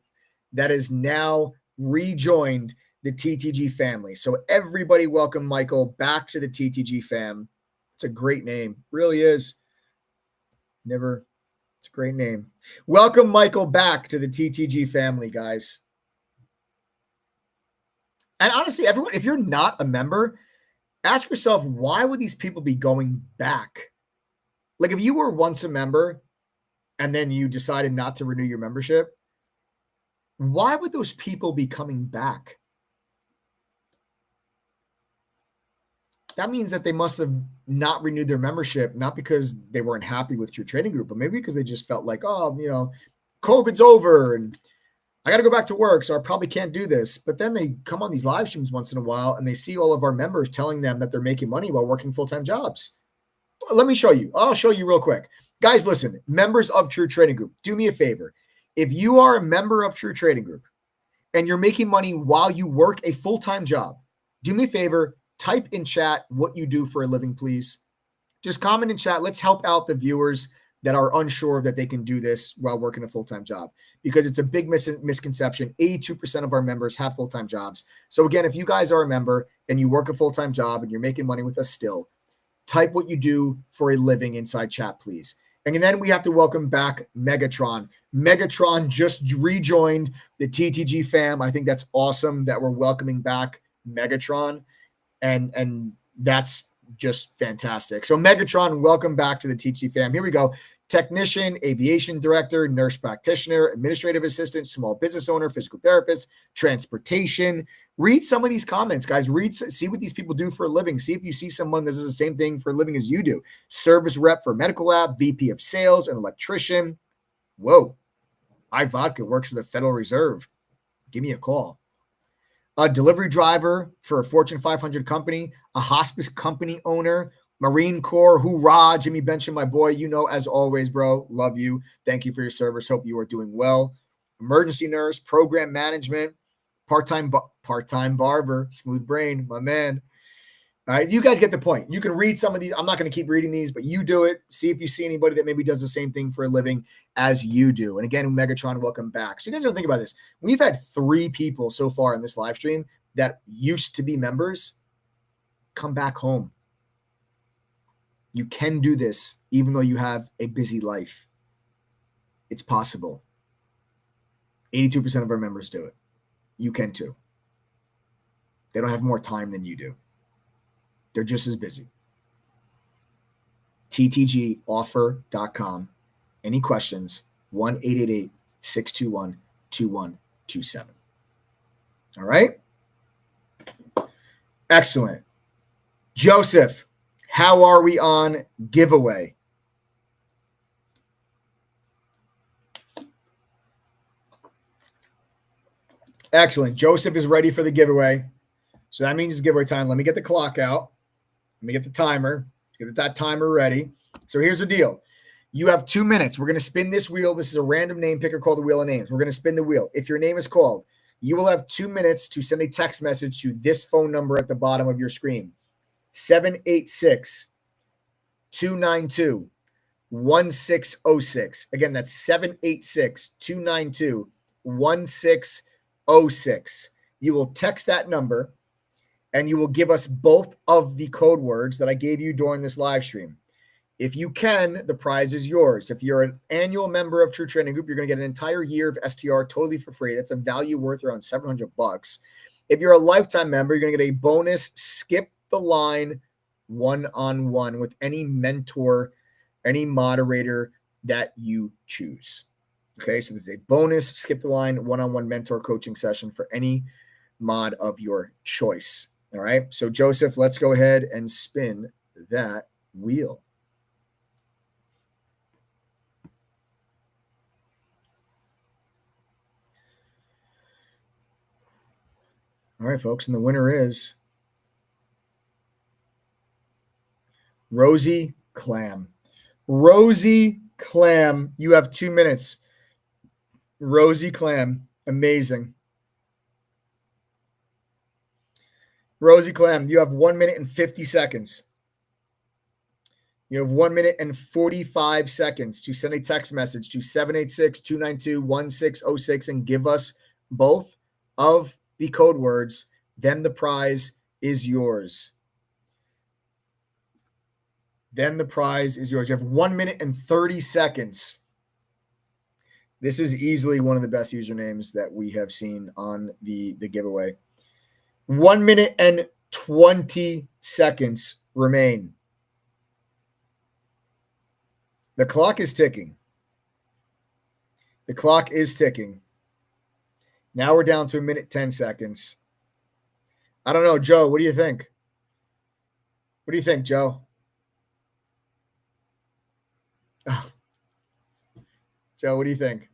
that is now rejoined the TTG family. So everybody welcome Michael back to the TTG fam. It's a great name. Really is. It's a great name. Welcome Michael back to the TTG family, guys. And honestly, everyone, if you're not a member, ask yourself, why would these people be going back? Like if you were once a member and then you decided not to renew your membership, why would those people be coming back? That means that they must have not renewed their membership, not because they weren't happy with your trading group, but maybe because they just felt like, COVID's over and I got to go back to work, so I probably can't do this. But then they come on these live streams once in a while and they see all of our members telling them that they're making money while working full-time jobs. Let me show you. I'll show you real quick. Guys, listen, members of True Trading Group, do me a favor. If you are a member of True Trading Group and you're making money while you work a full-time job, do me a favor, type in chat what you do for a living, please. Just comment in chat. Let's help out the viewers that are unsure that they can do this while working a full-time job, because it's a big misconception. 82% of our members have full-time jobs. So again, if you guys are a member and you work a full-time job and you're making money with us still, type what you do for a living inside chat, please. And then we have to welcome back Megatron. Megatron just rejoined the TTG fam. I think that's awesome that we're welcoming back Megatron. And that's just fantastic. So Megatron, welcome back to the TTG fam. Here we go. Technician, aviation director, nurse practitioner, administrative assistant, small business owner, physical therapist, transportation. Read some of these comments, guys. See what these people do for a living. See if you see someone that does the same thing for a living as you do. Service rep for a medical lab, VP of sales, an electrician. Whoa. iVodka works for the Federal Reserve. Give me a call. A delivery driver for a Fortune 500 company, a hospice company owner, Marine Corps, hoorah, Jimmy Bencham, my boy, as always, bro, love you. Thank you for your service. Hope you are doing well. Emergency nurse, program management, part-time barber, smooth brain, my man. All right, you guys get the point. You can read some of these. I'm not going to keep reading these, but you do it. See if you see anybody that maybe does the same thing for a living as you do. And again, Megatron, welcome back. So you guys don't think about this. We've had 3 people so far in this live stream that used to be members come back home. You can do this even though you have a busy life. It's possible. 82% of our members do it. You can too. They don't have more time than you do. They're just as busy. ttgoffer.com. Any questions? 1-888-621-2127. All right. Excellent. Joseph, how are we on giveaway? Excellent. Joseph is ready for the giveaway. So that means it's giveaway time. Let me get the clock out. Let me get the timer. Get that timer ready. So here's the deal. You have 2 minutes. We're going to spin this wheel. This is a random name picker called the Wheel of Names. We're going to spin the wheel. If your name is called, you will have 2 minutes to send a text message to this phone number at the bottom of your screen. 786-292-1606. Again, that's 786-292-1606. You will text that number and you will give us both of the code words that I gave you during this live stream. If you can, the prize is yours. If you're an annual member of True Trading Group, you're going to get an entire year of STR totally for free. That's a value worth around $700. If you're a lifetime member, you're going to get a bonus skip the line one-on-one with any mentor, any moderator that you choose. Okay, so there's a bonus skip the line one-on-one mentor coaching session for any mod of your choice. All right, so Joseph, let's go ahead and spin that wheel. All right, folks, and the winner is Rosie Clam. Rosie Clam, you have 2 minutes. Rosie Clam, amazing. Rosie Clam, you have 1 minute and 50 seconds. You have 1 minute and 45 seconds to send a text message to 786-292-1606 and give us both of the code words. Then the prize is yours. Then the prize is yours. You have 1 minute and 30 seconds. This is easily one of the best usernames that we have seen on the giveaway. 1 minute and 20 seconds remain. The clock is ticking. The clock is ticking. Now we're down to 1 minute, 10 seconds. I don't know, Joe, what do you think? What do you think, Joe? Oh. Joe, what do you think?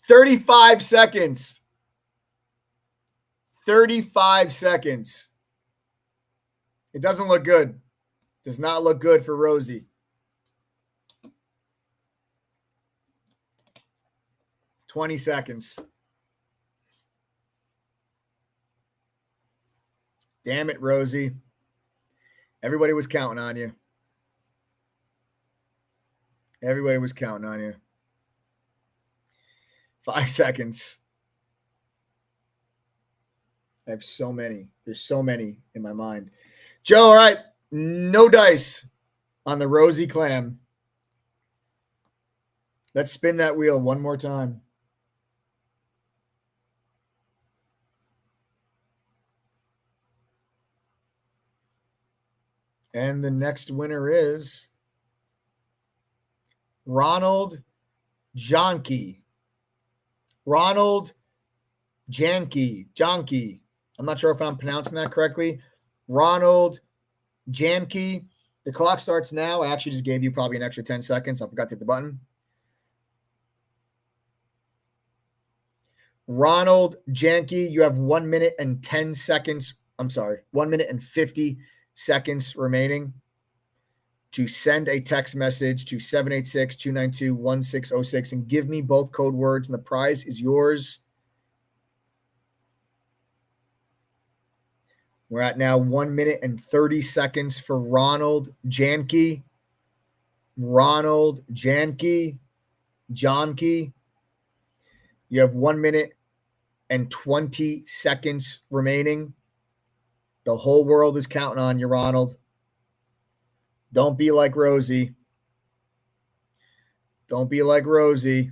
"35 seconds. 35 seconds. It doesn't look good. Does not look good for Rosie. "20 seconds. Damn it, Rosie. Everybody was counting on you. Everybody was counting on you. 5 seconds. I have so many. There's so many in my mind. Joe, all right. No dice on the Rosie Clam. Let's spin that wheel one more time. And the next winner is Ronald Jonke. Ronald Janke. I'm not sure if I'm pronouncing that correctly. Ronald Janke. The clock starts now. I actually just gave you probably an extra 10 seconds. I forgot to hit the button. Ronald Janke, you have 1 minute and 10 seconds. I'm sorry, 1 minute and 50 seconds remaining to send a text message to 786-292-1606 and give me both code words, and the prize is yours. We're at now 1 minute and 30 seconds for Ronald Janke. Ronald Janke. Johnke. You have 1 minute and 20 seconds remaining. The whole world is counting on you, Ronald. Don't be like Rosie. Don't be like Rosie.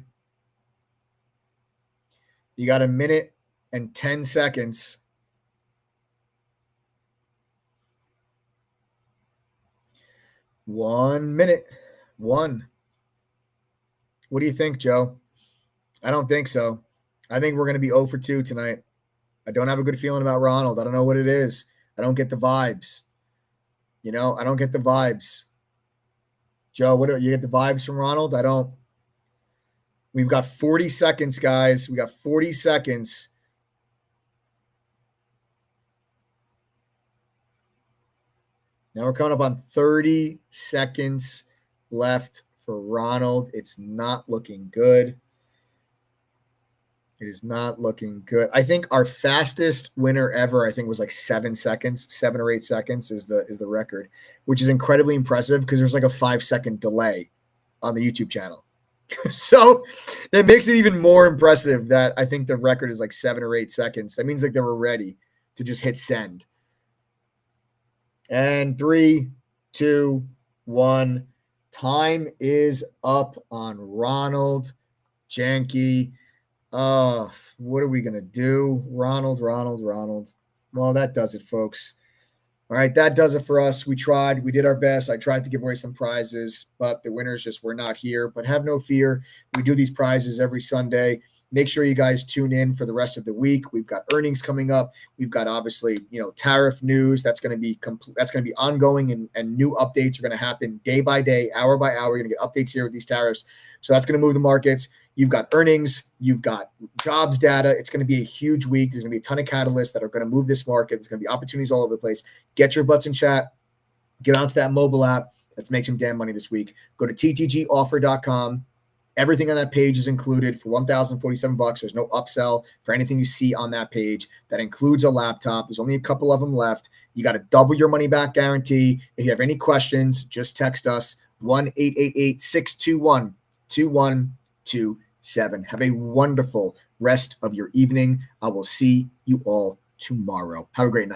You got a minute and 10 seconds. One minute. One. What do you think, Joe? I don't think so. I think we're going to be 0 for 2 tonight. I don't have a good feeling about Ronald. I don't know what it is. I don't get the vibes. I don't get the vibes. Joe, what do you get the vibes from Ronald? I don't. We've got 40 seconds, guys. We got 40 seconds. Now we're coming up on 30 seconds left for Ronald. It's not looking good. It is not looking good. I think our fastest winner ever, was like 7 seconds, 7 or 8 seconds is the record, which is incredibly impressive because there's like a 5-second delay on the YouTube channel. So that makes it even more impressive that I think the record is like 7 or 8 seconds. That means like they were ready to just hit send. And 3, 2, 1. Time is up on Ronald Janke. Oh, what are we going to do? Ronald. Well, that does it, folks. All right, that does it for us. We tried. We did our best. I tried to give away some prizes, but the winners just were not here. But have no fear. We do these prizes every Sunday. Make sure you guys tune in for the rest of the week. We've got earnings coming up. We've got obviously, tariff news that's going to be ongoing, and new updates are going to happen day by day, hour by hour. You're going to get updates here with these tariffs. So that's going to move the markets. You've got earnings. You've got jobs data. It's going to be a huge week. There's going to be a ton of catalysts that are going to move this market. There's going to be opportunities all over the place. Get your butts in chat. Get onto that mobile app. Let's make some damn money this week. Go to ttgoffer.com. Everything on that page is included for $1,047. There's no upsell for anything you see on that page. That includes a laptop. There's only a couple of them left. You got a double your money back guarantee. If you have any questions, just text us 1-888-621-2127. Have a wonderful rest of your evening. I will see you all tomorrow. Have a great night.